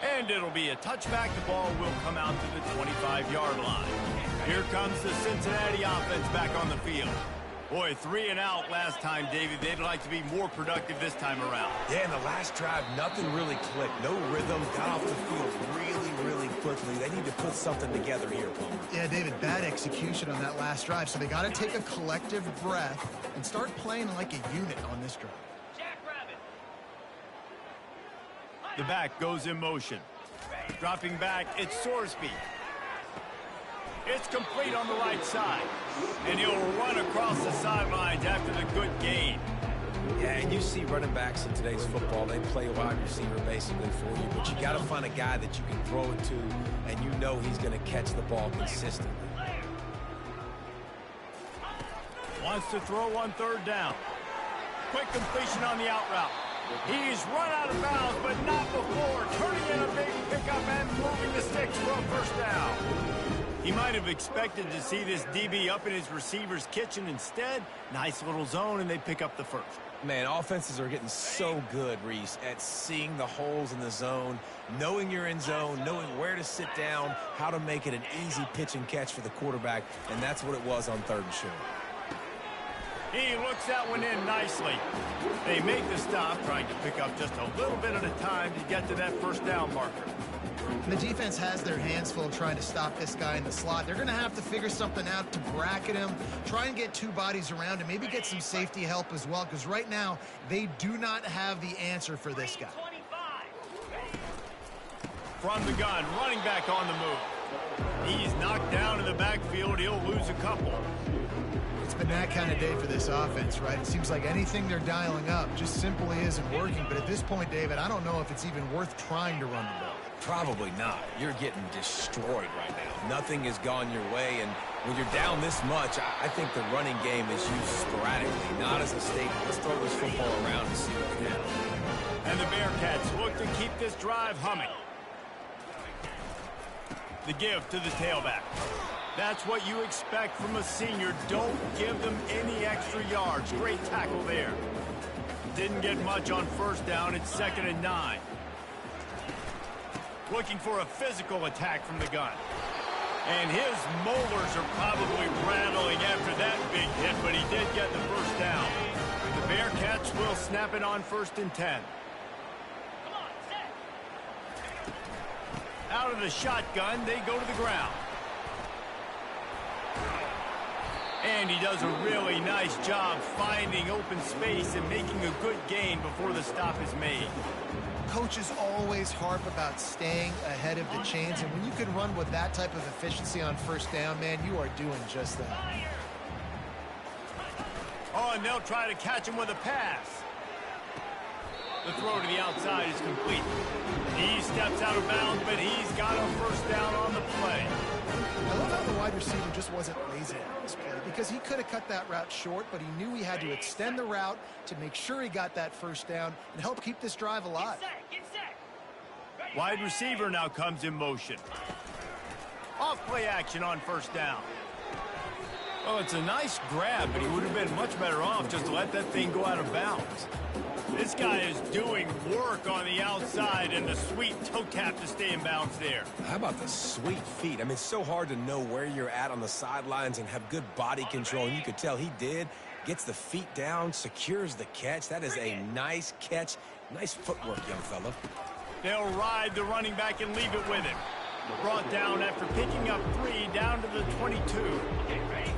And it'll be a touchback. The ball will come out to the 25-yard line. Here comes the Cincinnati offense back on the field. Boy, 3 and out last time, David. They'd like to be more productive this time around. Yeah, in the last drive, nothing really clicked. No rhythm, got off the field really quickly. They need to put something together here, Palmer. Yeah, David, bad execution on that last drive. So they got to take a collective breath and start playing like a unit on this drive. The back goes in motion. Dropping back, it's Sorsby. It's complete on the right side. And he'll run across the sidelines after the good gain. Yeah, and you see running backs in today's football, they play wide receiver basically for you, but you got to find a guy that you can throw it to, and you know he's going to catch the ball consistently. Wants to throw on 3rd down. Quick completion on the out route. He's run out of bounds, but not before turning in a big pickup and moving the sticks for a 1st down. He might have expected to see this DB up in his receiver's kitchen. Instead, nice little zone, and they pick up the 1st. Man, offenses are getting so good, Reese, at seeing the holes in the zone, knowing you're in zone, knowing where to sit down, how to make it an easy pitch and catch for the quarterback, and that's what it was on 3rd and short. He looks that one in nicely. They make the stop, trying to pick up just a little bit at a time to get to that 1st down marker. The defense has their hands full trying to stop this guy in the slot. They're going to have to figure something out to bracket him, try and get 2 bodies around him, maybe get some safety help as well, because right now they do not have the answer for this guy. From the gun, running back on the move. He's knocked down in the backfield. He'll lose a couple. It's been that kind of day for this offense, right? It seems like anything they're dialing up just simply isn't working. But at this point, David, I don't know if it's even worth trying to run the ball. Probably not. You're getting destroyed right now. Nothing has gone your way, and when you're down this much, I think the running game is used sporadically, not as a staple. Let's throw this football around and see what we have. And the Bearcats look to keep this drive humming. The give to the tailback. That's what you expect from a senior. Don't give them any extra yards. Great tackle there. Didn't get much on 1st down. It's 2nd and 9. Looking for a physical attack from the gun. And his molars are probably rattling after that big hit, but he did get the 1st down. The Bearcats will snap it on 1st and 10. Out of the shotgun, they go to the ground. And he does a really nice job finding open space and making a good gain before the stop is made. Coaches always harp about staying ahead of the chains, and when you can run with that type of efficiency on 1st down, man, you are doing just that. Oh, and they'll try to catch him with a pass. The throw to the outside is complete. He steps out of bounds, but he's got a 1st down on the play. I love how the wide receiver just wasn't lazy on this play, because he could have cut that route short, but he knew he had to extend the route to make sure he got that 1st down and help keep this drive alive. Wide receiver now comes in motion. Off play action on 1st down. Well, it's a nice grab, but he would have been much better off just to let that thing go out of bounds. This guy is doing work on the outside, and the sweet toe tap to stay in bounds there. How about the sweet feet? I mean, it's so hard to know where you're at on the sidelines and have good body control, and you could tell he did. Gets the feet down, secures the catch. That is a nice catch. Nice footwork, young fella. They'll ride the running back and leave it with him. Brought down after picking up 3 down to the 22.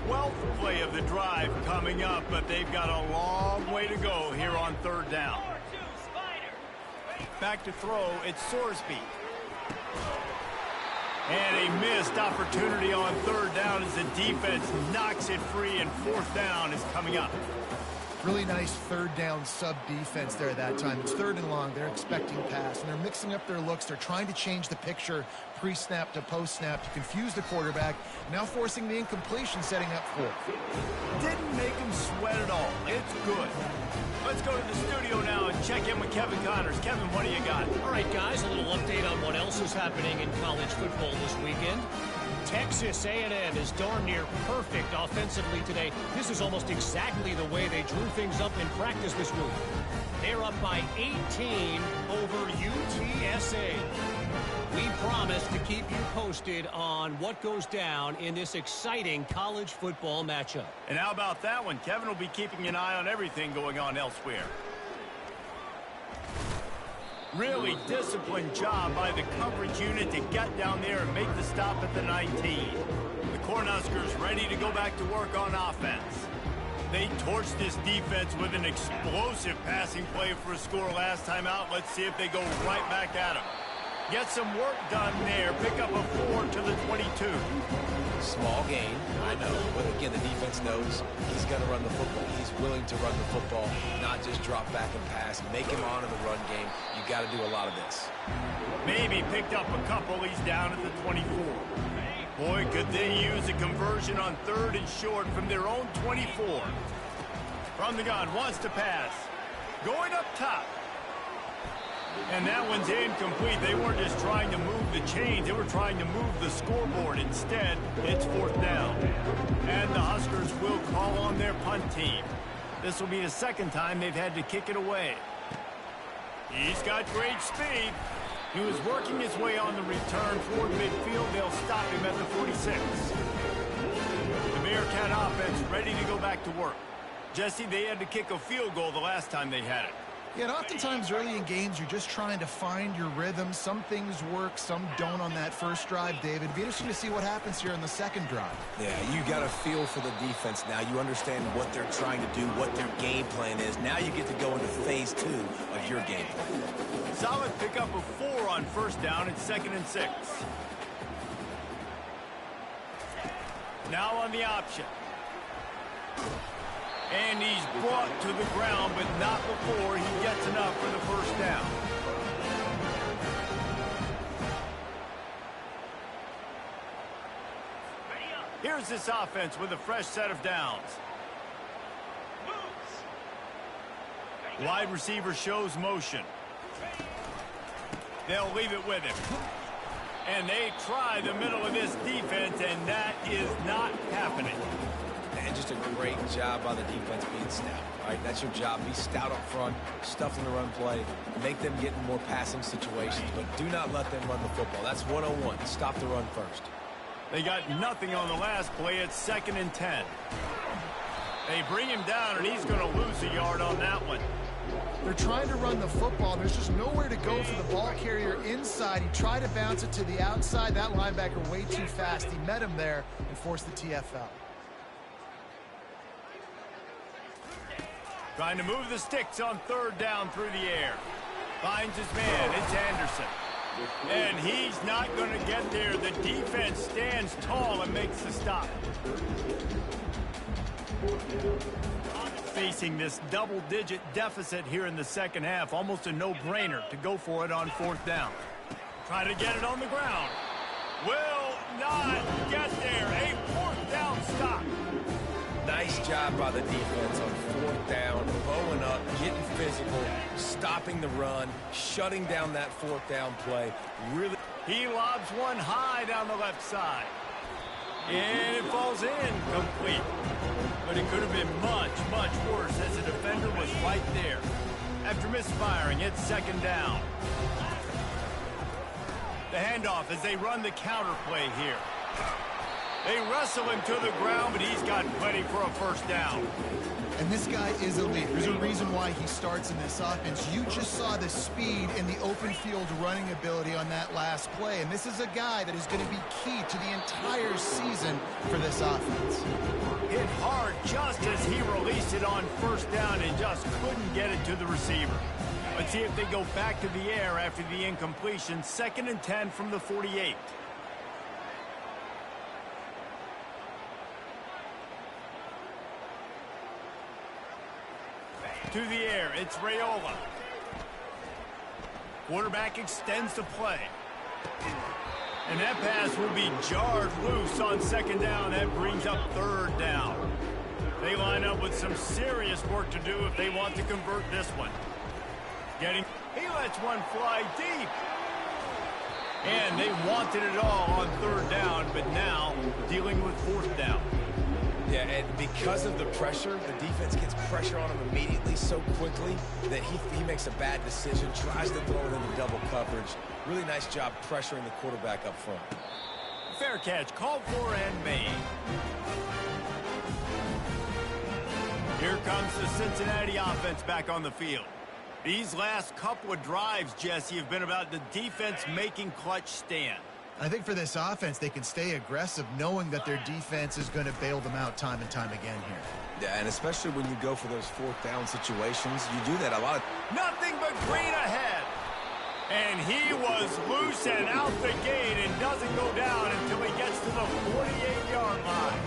12th play of the drive coming up, but they've got a long way to go here on 3rd down. Back to throw, it's Sorsby. And a missed opportunity on 3rd down as the defense knocks it free, and 4th down is coming up. Really nice 3rd down sub-defense there that time. It's 3rd and long. They're expecting pass, and they're mixing up their looks. They're trying to change the picture pre-snap to post-snap to confuse the quarterback, now forcing the incompletion, setting up 4th. Didn't make him sweat at all. it's good. Let's go to the studio now and check in with Kevin Connors. Kevin, what do you got? All right, guys, a little update on what else is happening in college football this weekend. Texas A&M is darn near perfect offensively today. This is almost exactly the way they drew things up in practice this week. They're up by 18 over UTSA. We promise to keep you posted on what goes down in this exciting college football matchup. And how about that one? Kevin will be keeping an eye on everything going on elsewhere. Really disciplined job by the coverage unit to get down there and make the stop at the 19. The Cornhuskers ready to go back to work on offense. They torched this defense with an explosive passing play for a score last time out. Let's see if they go right back at them. Get some work done there. Pick up a 4 to the 22. Small gain, I know, but again, the defense knows he's going to run the football. He's willing to run the football, not just drop back and pass. Make him honor the run game. You got to do a lot of this. Maybe picked up a couple. He's down at the 24. Boy, could they use a conversion on 3rd and short from their own 24. From the gun, wants to pass. Going up top. And that one's incomplete. They weren't just trying to move the chains. They were trying to move the scoreboard. Instead, it's 4th down. And the Huskers will call on their punt team. This will be the second time they've had to kick it away. He's got great speed. He was working his way on the return toward midfield. They'll stop him at the 46. The Bearcat offense ready to go back to work. Jesse, they had to kick a field goal the last time they had it. Yeah, and oftentimes early in games, you're just trying to find your rhythm. Some things work, some don't on that first drive, David. It'd be interesting to see what happens here in the second drive. Yeah, you got a feel for the defense now. You understand what they're trying to do, what their game plan is. Now you get to go into phase 2 of your game plan. Solid pickup of 4 on 1st down. It's 2nd and 6. Now on the option. And he's brought to the ground, but not before he gets enough for the 1st down. Here's this offense with a fresh set of downs. Wide receiver shows motion. They'll leave it with him. And they try the middle of this defense, and that is not happening. And just a great job by the defense being stout. All right, that's your job. Be stout up front, stuff in the run play, make them get in more passing situations, but do not let them run the football. That's 101. Stop the run first. They got nothing on the last play. It's 2nd and 10. They bring him down, and he's going to lose a yard on that one. They're trying to run the football. There's just nowhere to go for the ball carrier inside. He tried to bounce it to the outside. That linebacker way too fast. He met him there and forced the TFL. Trying to move the sticks on 3rd down through the air. Finds his man. It's Anderson. And he's not going to get there. The defense stands tall and makes the stop. Facing this double-digit deficit here in the second half. Almost a no-brainer to go for it on 4th down. Try to get it on the ground. Will not get there. A 4th down stop. Nice job by the defense on 4th down, bowing up, getting physical, stopping the run, shutting down that 4th down play. Really, he lobs one high down the left side. And it falls in complete. But it could have been much, much worse as the defender was right there. After misfiring, it's 2nd down. The handoff as they run the counter play here. They wrestle him to the ground, but he's got plenty for a 1st down. And this guy is elite. There's a reason why he starts in this offense. You just saw the speed and the open field running ability on that last play. And this is a guy that is going to be key to the entire season for this offense. Hit hard just as he released it on 1st down and just couldn't get it to the receiver. Let's see if they go back to the air after the incompletion. 2nd and 10 from the 48. To the air, it's Raiola. Quarterback extends the play. And that pass will be jarred loose on 2nd down. That brings up 3rd down. They line up with some serious work to do if they want to convert this one. He lets one fly deep. And they wanted it all on third down, but now dealing with fourth down. Yeah, and because of the pressure, the defense gets pressure on him immediately so quickly that he makes a bad decision, tries to throw it into double coverage. Really nice job pressuring the quarterback up front. Fair catch, called for and made. Here comes the Cincinnati offense back on the field. These last couple of drives, Jesse, have been about the defense making clutch stand. I think for this offense, they can stay aggressive knowing that their defense is going to bail them out time and time again here. Yeah, and especially when you go for those fourth down situations, you do that a lot. Nothing but green ahead. And he was loose and out the gate and doesn't go down until he gets to the 48-yard line.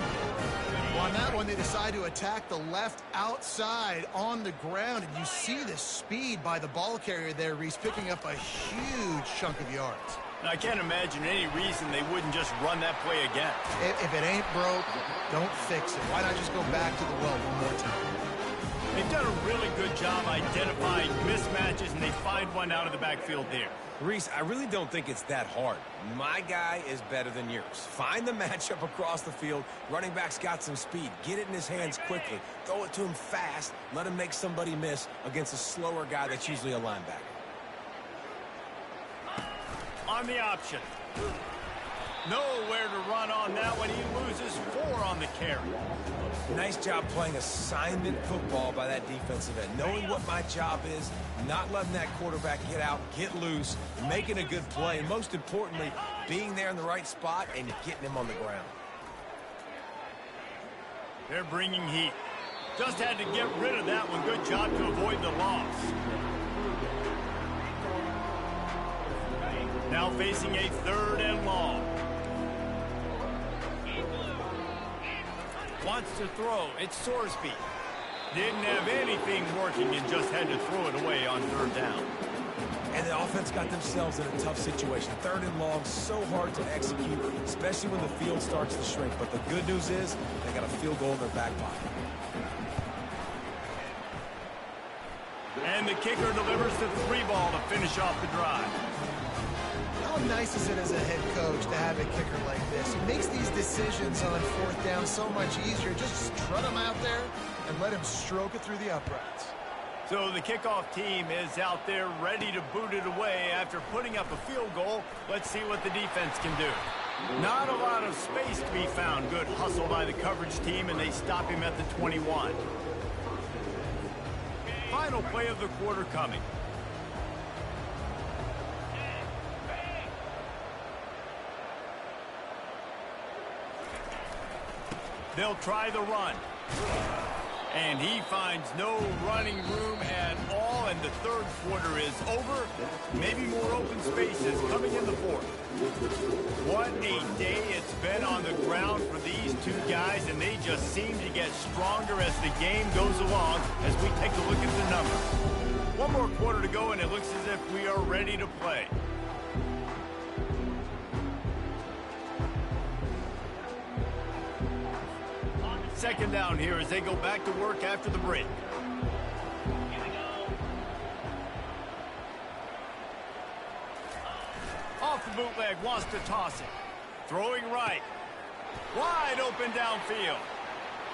On that one, they decide to attack the left outside on the ground, and you see the speed by the ball carrier there, Reese, picking up a huge chunk of yards. I can't imagine any reason they wouldn't just run that play again. If it ain't broke, don't fix it. Why not just go back to the well one more time? They've done a really good job identifying mismatches, and they find one out of the backfield there. Reese, I really don't think it's that hard. My guy is better than yours. Find the matchup across the field. Running back's got some speed. Get it in his hands quickly. Throw it to him fast. Let him make somebody miss against a slower guy that's usually a linebacker. On the option. Nowhere to run on that one. He loses 4 on the carry. Nice job playing assignment football by that defensive end. Knowing what my job is, not letting that quarterback get out, get loose, making a good play, and most importantly, being there in the right spot and getting him on the ground. They're bringing heat. Just had to get rid of that one. Good job to avoid the loss. Now facing a 3rd and long. Wants to throw. It's Sorsby. Didn't have anything working and just had to throw it away on 3rd down. And the offense got themselves in a tough situation. 3rd and long, so hard to execute, especially when the field starts to shrink. But the good news is they got a field goal in their back pocket. And the kicker delivers the 3 ball to finish off the drive. How nice is it as a head coach to have a kicker like this? He makes these decisions on 4th down so much easier. Just strut him out there and let him stroke it through the uprights. So the kickoff team is out there ready to boot it away after putting up a field goal. Let's see what the defense can do. Not a lot of space to be found. Good hustle by the coverage team, and they stop him at the 21. Final play of the quarter coming. They'll try the run. And he finds no running room at all, and the 3rd quarter is over. Maybe more open spaces coming in the 4th. What a day it's been on the ground for these 2 guys, and they just seem to get stronger as the game goes along as we take a look at the numbers. 1 more quarter to go, and it looks as if we are ready to play. Second down here as they go back to work after the break. Off the bootleg, wants to toss it. Throwing right. Wide open downfield.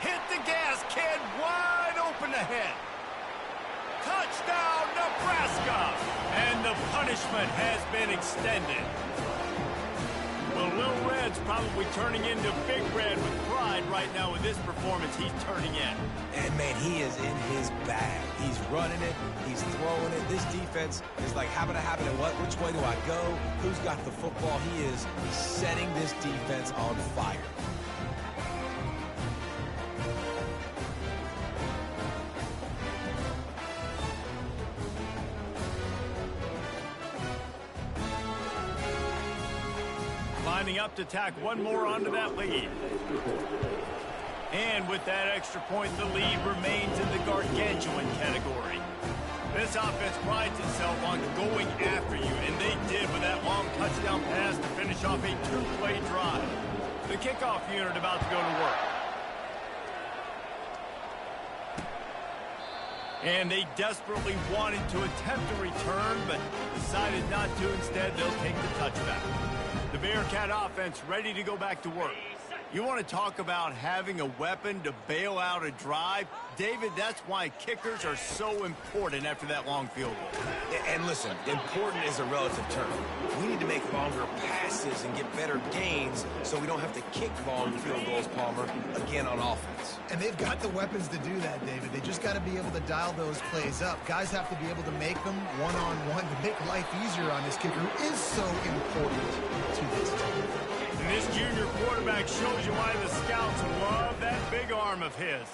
Hit the gas, kid. Wide open ahead. Touchdown, Nebraska. And the punishment has been extended. Well, Little Red's probably turning into Big Red with pride right now with this performance he's turning in. And, man, he is in his bag. He's running it. He's throwing it. This defense is like, having to have it in what? Which way do I go? Who's got the football? He is setting this defense on fire. Lining up to tack 1 more onto that lead. And with that extra point, the lead remains in the gargantuan category. This offense prides itself on going after you, and they did with that long touchdown pass to finish off a 2-play drive. The kickoff unit about to go to work. And they desperately wanted to attempt a return, but decided not to. Instead, they'll take the touchback. The Bearcat offense ready to go back to work. You want to talk about having a weapon to bail out a drive? David, that's why kickers are so important after that long field goal. And listen, important is a relative term. We need to make longer passes and get better gains so we don't have to kick long field goals, Palmer, again on offense. And they've got the weapons to do that, David. They just got to be able to dial those plays up. Guys have to be able to make them one-on-one to make life easier on this kicker, who is so important to this team. And this junior quarterback shows you why the scouts love that big arm of his.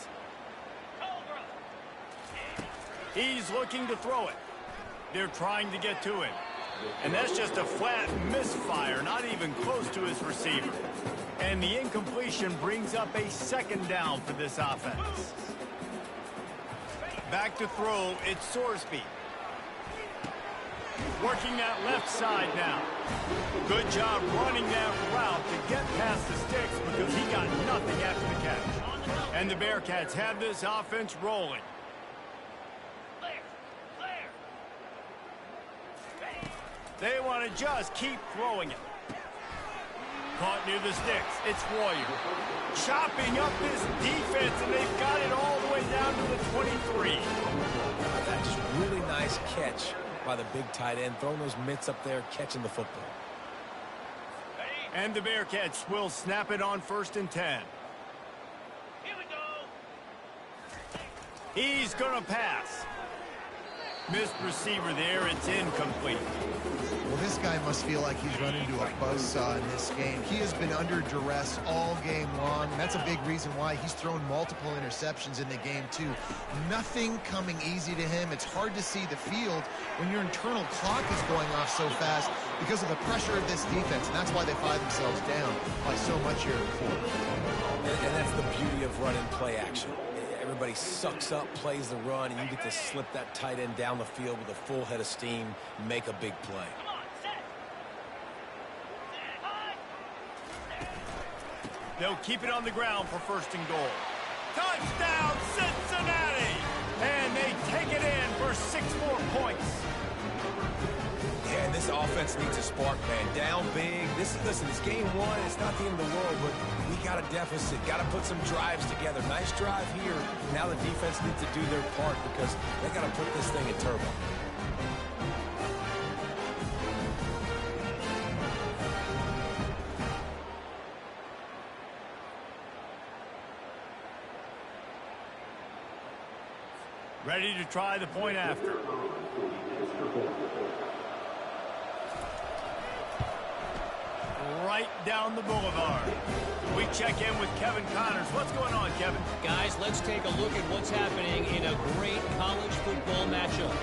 He's looking to throw it. They're trying to get to him. And that's just a flat misfire, not even close to his receiver. And the incompletion brings up a second down for this offense. Back to throw, it's Sorsby. Working that left side now. Good job running that route to get past the sticks because he got nothing after the catch. And the Bearcats have this offense rolling. They want to just keep throwing it. Caught near the sticks. It's Royer. Chopping up this defense, and they've got it all the way down to the 23. That's really nice catch by the big tight end, throwing those mitts up there, catching the football. And the Bearcats will snap it on 1st and 10. Here we go. He's going to pass. Missed receiver there. It's incomplete. Well, this guy must feel like he's run into a buzzsaw in this game. He has been under duress all game long, and that's a big reason why he's thrown multiple interceptions in the game, too. Nothing coming easy to him. It's hard to see the field when your internal clock is going off so fast because of the pressure of this defense, and that's why they find themselves down by so much here in the fourth. And that's the beauty of running play action. Everybody sucks up, plays the run, and you get to slip that tight end down the field with a full head of steam, make a big play. They'll keep it on the ground for 1st and goal. Touchdown, Cincinnati! And they take it in for 6 more points. Yeah, and this offense needs a spark, man. Down big. Listen, it's game 1. It's not the end of the world, but we got a deficit. Got to put some drives together. Nice drive here. Now the defense needs to do their part because they got to put this thing in turbo. Ready to try the point after. Right down the boulevard. We check in with Kevin Connors. What's going on, Kevin? Guys, let's take a look at what's happening in a great college football matchup.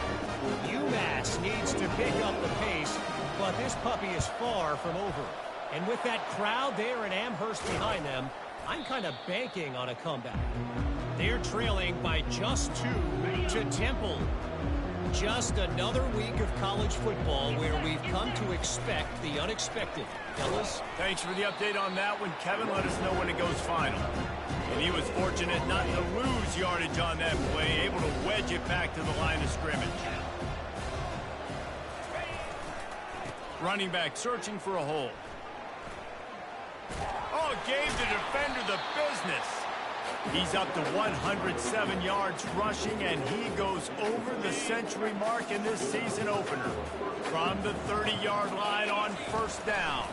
UMass needs to pick up the pace, but this puppy is far from over. And with that crowd there in Amherst behind them, I'm kind of banking on a comeback. They're trailing by just 2 to Temple. Just another week of college football where we've come to expect the unexpected. Fellas? Thanks for the update on that one. Kevin let us know when it goes final. And he was fortunate not to lose yardage on that play, able to wedge it back to the line of scrimmage. Running back searching for a hole. Oh, gave the defender the business. He's up to 107 yards rushing, and he goes over the century mark in this season opener. From the 30-yard line on 1st down.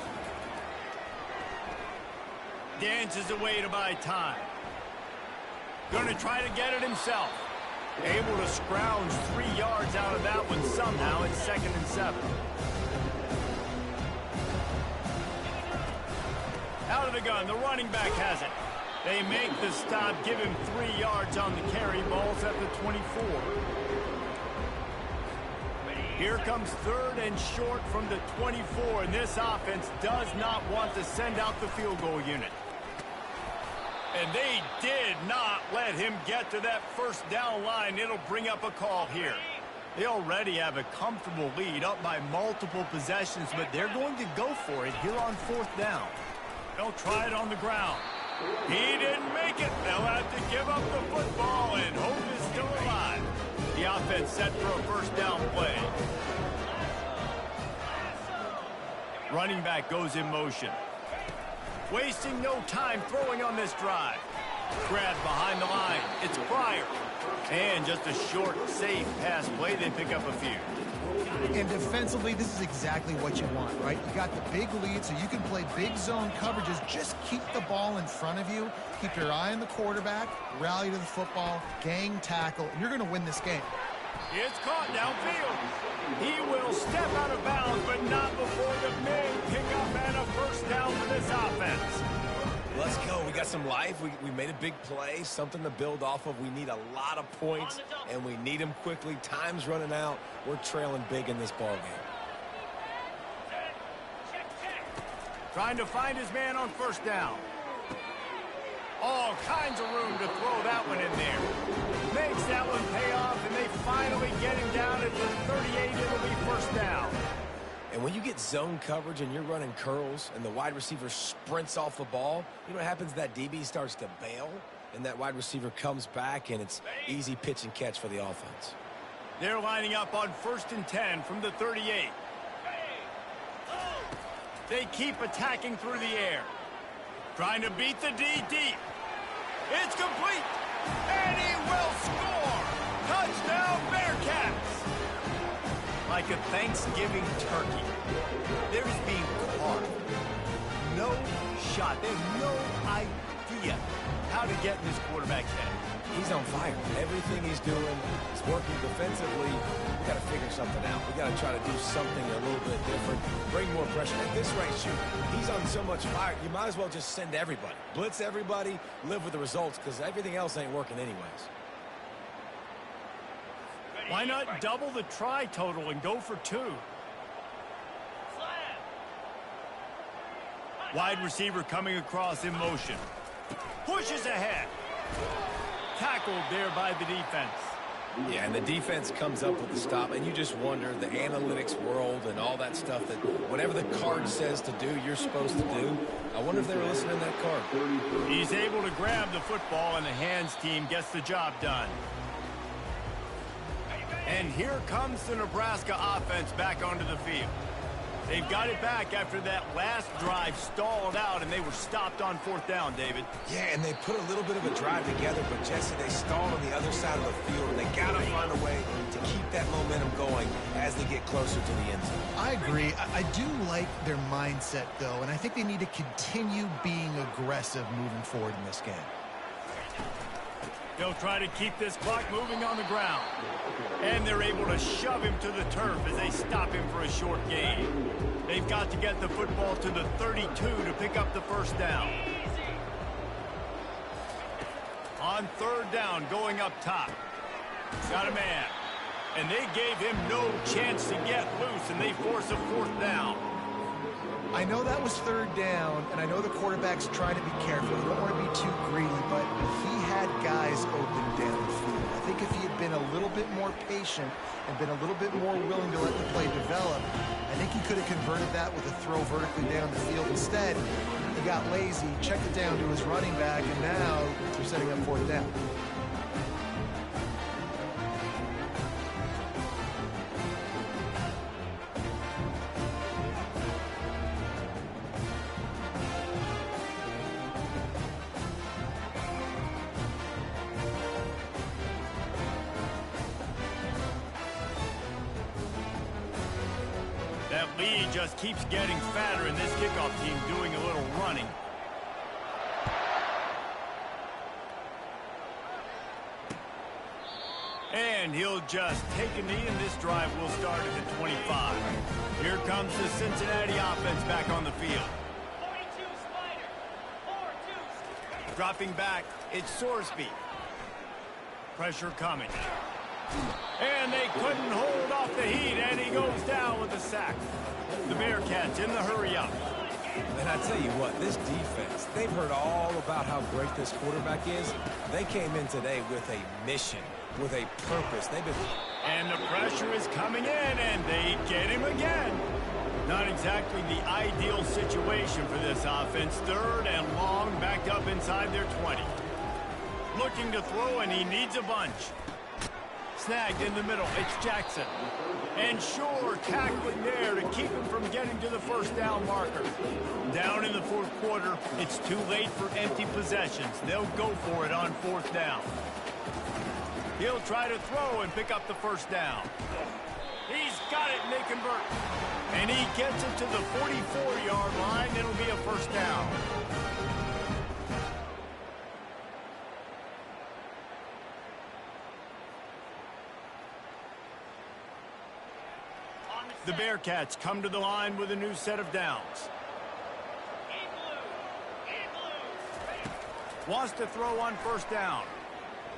Dances away to buy time. Going to try to get it himself. Able to scrounge 3 yards out of that one somehow. It's 2nd and 7. Out of the gun, the running back has it. They make the stop, give him 3 yards on the carry. Ball's at the 24. Here comes 3rd and short from the 24, and this offense does not want to send out the field goal unit. And they did not let him get to that 1st down line. It'll bring up a call here. They already have a comfortable lead, up by multiple possessions, but they're going to go for it here on 4th down. They'll try it on the ground. He didn't make it. They'll have to give up the football, and hope is still alive. The offense set for a first down play. Running back goes in motion. Wasting no time throwing on this drive. Grabbed behind the line. It's Pryor. And just a short, safe pass play. They pick up a few. And defensively, this is exactly what you want, right? You got the big lead, so you can play big zone coverages. Just keep the ball in front of you. Keep your eye on the quarterback. Rally to the football. Gang tackle. And you're going to win this game. It's caught downfield. He will step out of bounds, but not before the big pickup and a first down for this offense. Let's go. We got some life. We made a big play, something to build off of. We need a lot of points, and we need them quickly. Time's running out. We're trailing big in this ball game. Trying to find his man on first down. All kinds of room to throw that one in there. Makes that one pay off, and they finally get him down at the 38. It'll be first down. And when you get zone coverage and you're running curls and the wide receiver sprints off the ball, you know what happens? That DB starts to bail, and that wide receiver comes back, and it's easy pitch and catch for the offense. They're lining up on 1st and 10 from the 38. They keep attacking through the air. Trying to beat the D deep. It's complete. And he will score. Touchdown, Bearcats. Like a Thanksgiving turkey. They're just being carved. No shot. They have no idea how to get in this quarterback's head. He's on fire. Everything he's doing is working defensively. We got to figure something out. We got to try to do something a little bit different. Bring more pressure. At this rate, shoot. He's on so much fire. You might as well just send everybody. Blitz everybody. Live with the results, because everything else ain't working anyways. Why not double the try total and go for 2? Wide receiver coming across in motion. Pushes ahead. Tackled there by the defense. Yeah, and the defense comes up with the stop, and you just wonder, the analytics world and all that stuff, that whatever the card says to do, you're supposed to do. I wonder if they were listening to that card. He's able to grab the football, and the hands team gets the job done. And here comes the Nebraska offense back onto the field. They've got it back after that last drive stalled out, and they were stopped on 4th down, David. Yeah, and they put a little bit of a drive together, but Jesse, they stalled on the other side of the field, and they got to find a way to keep that momentum going as they get closer to the end zone. I agree. I do like their mindset, though, and I think they need to continue being aggressive moving forward in this game. They'll try to keep this clock moving on the ground. And they're able to shove him to the turf as they stop him for a short gain. They've got to get the football to the 32 to pick up the first down. On 3rd down, going up top. Got a man. And they gave him no chance to get loose, and they force a 4th down. I know that was 3rd down, and I know the quarterback's trying to be careful. You don't want to be too greedy, but he had guys open downfield. I think if he had been a little bit more patient and been a little bit more willing to let the play develop, I think he could have converted that with a throw vertically down the field. Instead, he got lazy, checked it down to his running back, and now they're setting up 4th down. That lead just keeps getting fatter, and this kickoff team doing a little running. And he'll just take a knee, and this drive will start at the 25. Here comes the Cincinnati offense back on the field. 42 Spider. 4-2. Dropping back, it's Sorsby. Pressure coming. And they couldn't hold off the heat, and he goes down with a sack. The Bearcats in the hurry-up. And I tell you what, this defense, they've heard all about how great this quarterback is. They came in today with a mission, with a purpose. And the pressure is coming in, and they get him again. Not exactly the ideal situation for this offense. 3rd and long, backed up inside their 20. Looking to throw, and he needs a bunch. snagged in the middle. It's Jackson. And sure, tackling there to keep him from getting to the first down marker. Down in the fourth quarter, it's too late for empty possessions. They'll go for it on fourth down. He'll try to throw and pick up the first down. He's got it, and they convert. And he gets it to the 44-yard line. It'll be a first down. The Bearcats come to the line with a new set of downs. Wants to throw on first down.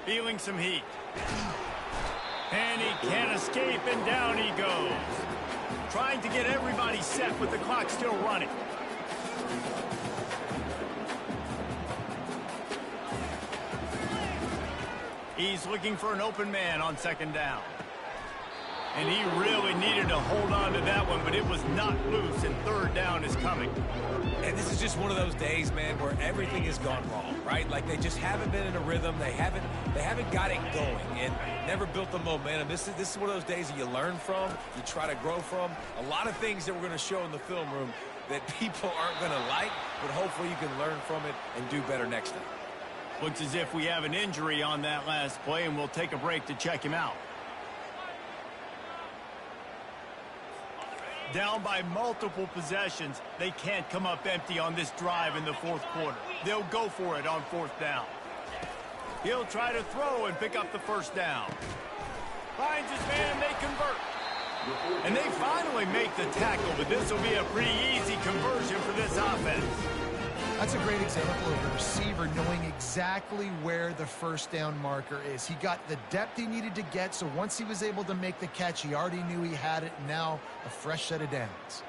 Feeling some heat. And he can't escape, and down he goes. Trying to get everybody set with the clock still running. He's looking for an open man on second down. And he really needed to hold on to that one, but it was not loose, and third down is coming. And this is just one of those days, man, where everything has gone wrong, right? Like they just haven't been in a rhythm. They haven't got it going and never built the momentum. This is one of those days that you learn from, you try to grow from. A lot of things that we're going to show in the film room that people aren't going to like, but hopefully you can learn from it and do better next time. Looks as if we have an injury on that last play, and we'll take a break to check him out. Down by multiple possessions, they can't come up empty on this drive in the fourth quarter. They'll go for it on fourth down. He'll try to throw and pick up the first down. Finds his man, they convert. And they finally make the tackle, but this will be a pretty easy conversion for this offense. That's a great example of the receiver knowing exactly where the first down marker is. He got the depth he needed to get, so once he was able to make the catch, he already knew he had it. Now a fresh set of downs.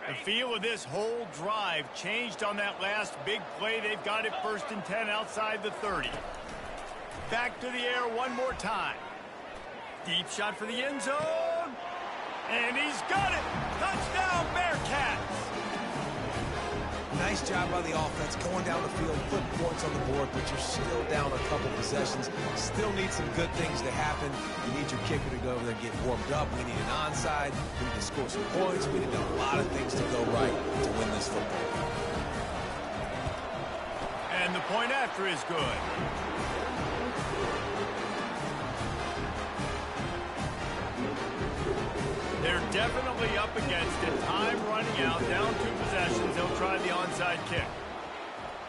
The feel of this whole drive changed on that last big play. They've got it 1st and 10 outside the 30. Back to the air one more time. Deep shot for the end zone. And he's got it. Touchdown, Bearcats. Nice job by the offense going down the field, putting points on the board, but you're still down a couple possessions. Still need some good things to happen. You need your kicker to go over there and get warmed up. We need an onside. We need to score some points. We need a lot of things to go right to win this football game. And the point after is good. They're definitely up against it. Time running out. Down 2 possessions. They'll try the onside kick.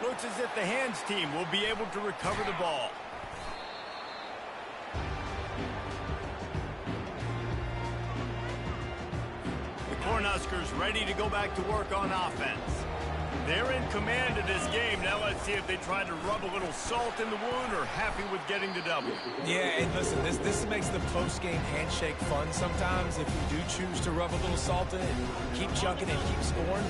Looks as if the hands team will be able to recover the ball. The Cornhuskers ready to go back to work on offense. They're in command of this game. Now let's see if they try to rub a little salt in the wound or happy with getting the double. Yeah, and listen, this makes the post-game handshake fun sometimes. If you do choose to rub a little salt in and keep chucking and keep scoring,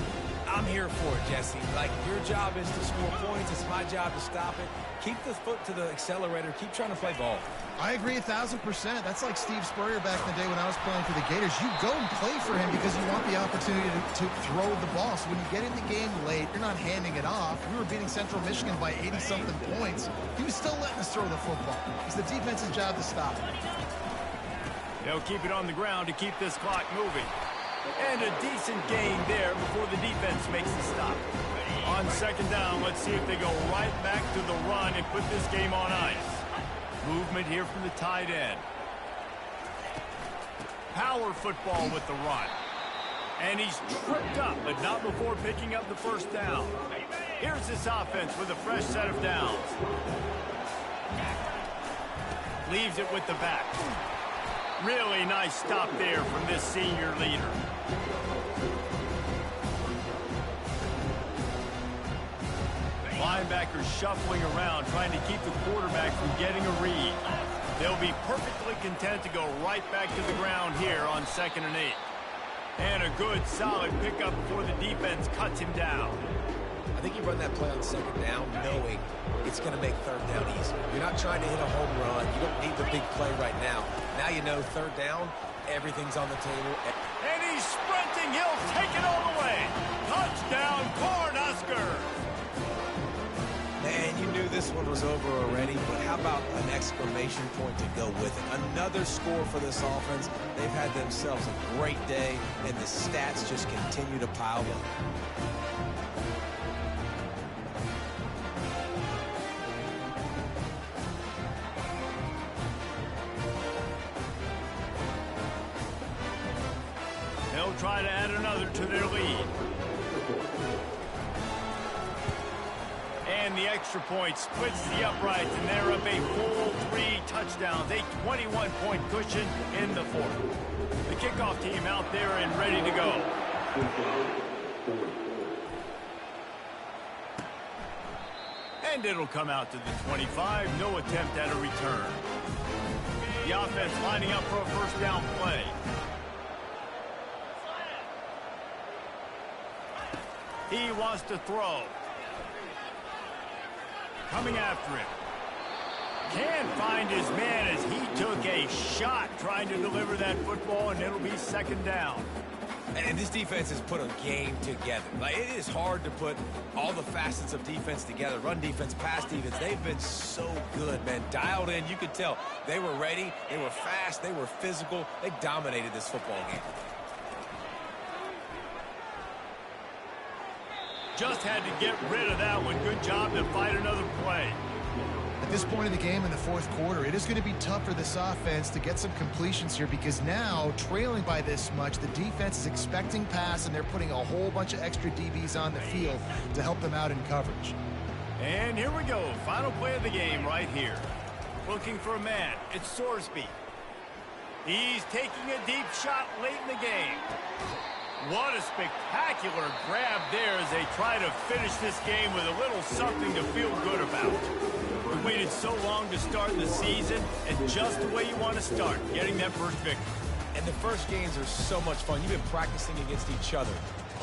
I'm here for it, Jesse. Like, your job is to score points. It's my job to stop it. Keep the foot to the accelerator. Keep trying to play ball. I agree 1,000%. That's like Steve Spurrier back in the day when I was playing for the Gators. You go and play for him because you want the opportunity to throw the ball. So when you get in the game late, you're not handing it off. We were beating Central Michigan by 80-something points. He was still letting us throw the football. It's the defense's job to stop it. They'll keep it on the ground to keep this clock moving. And a decent gain there before the defense makes the stop. On second down, let's see if they go right back to the run and put this game on ice. Movement here from the tight end. Power football with the run. And he's tripped up, but not before picking up the first down. Here's this offense with a fresh set of downs. Leaves it with the back. Really nice stop there from this senior leader. Linebackers shuffling around, trying to keep the quarterback from getting a read. They'll be perfectly content to go right back to the ground here on 2nd and 8. And a good, solid pickup before the defense cuts him down. I think you run that play on second down knowing it's going to make third down easy. You're not trying to hit a home run. You don't need the big play right now. Now you know third down, everything's on the table. And he's sprinting. He'll take it all the way. Touchdown, Cornhuskers. this one was over already, but how about an exclamation point to go with it? Another score for this offense. They've had themselves a great day, and the stats just continue to pile up. They'll try to add another to their lead. And the extra point splits the uprights, and they're up a full 3 touchdowns, a 21-point cushion in the fourth. The kickoff team out there and ready to go. And it'll come out to the 25. No attempt at a return. The offense lining up for a first down play. He wants to throw. Coming after him. Can't find his man as he took a shot trying to deliver that football, and it'll be second down. And this defense has put a game together. Like, it is hard to put all the facets of defense together. Run defense, pass defense. They've been so good, man. Dialed in. You could tell they were ready. They were fast. They were physical. They dominated this football game. Just had to get rid of that one. Good job to fight another play. At this point in the game in the fourth quarter, it is going to be tough for this offense to get some completions here because now, trailing by this much, the defense is expecting pass, and they're putting a whole bunch of extra DBs on the field to help them out in coverage. And here we go. Final play of the game right here. Looking for a man. It's Sorsby. He's taking a deep shot late in the game. What a spectacular grab there as they try to finish this game with a little something to feel good about. We waited so long to start the season, and just the way you want to start, getting that first victory. And the first games are so much fun. You've been practicing against each other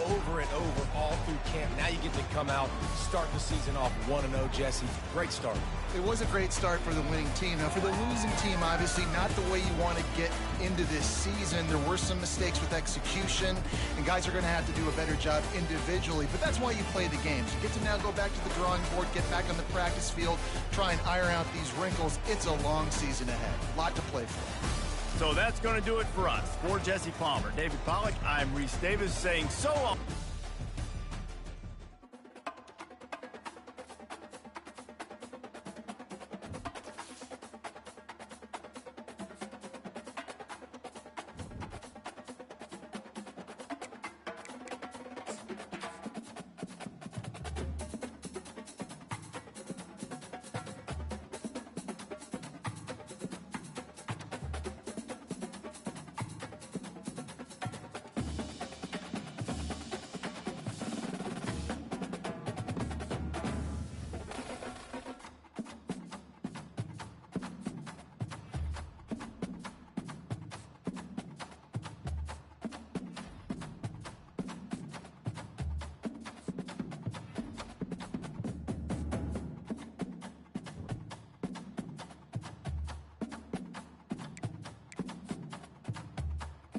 over and over all through camp. Now you get to come out, start the season off 1-0, Jesse. Great start. It was a great start for the winning team. Now, for the losing team, obviously not the way you want to get into this season. There were some mistakes with execution, and guys are going to have to do a better job individually. But that's why you play the games. You get to now go back to the drawing board, get back on the practice field, try and iron out these wrinkles. It's a long season ahead. A lot to play for. So that's going to do it for us. For Jesse Palmer, David Pollack, I'm Reese Davis saying so long.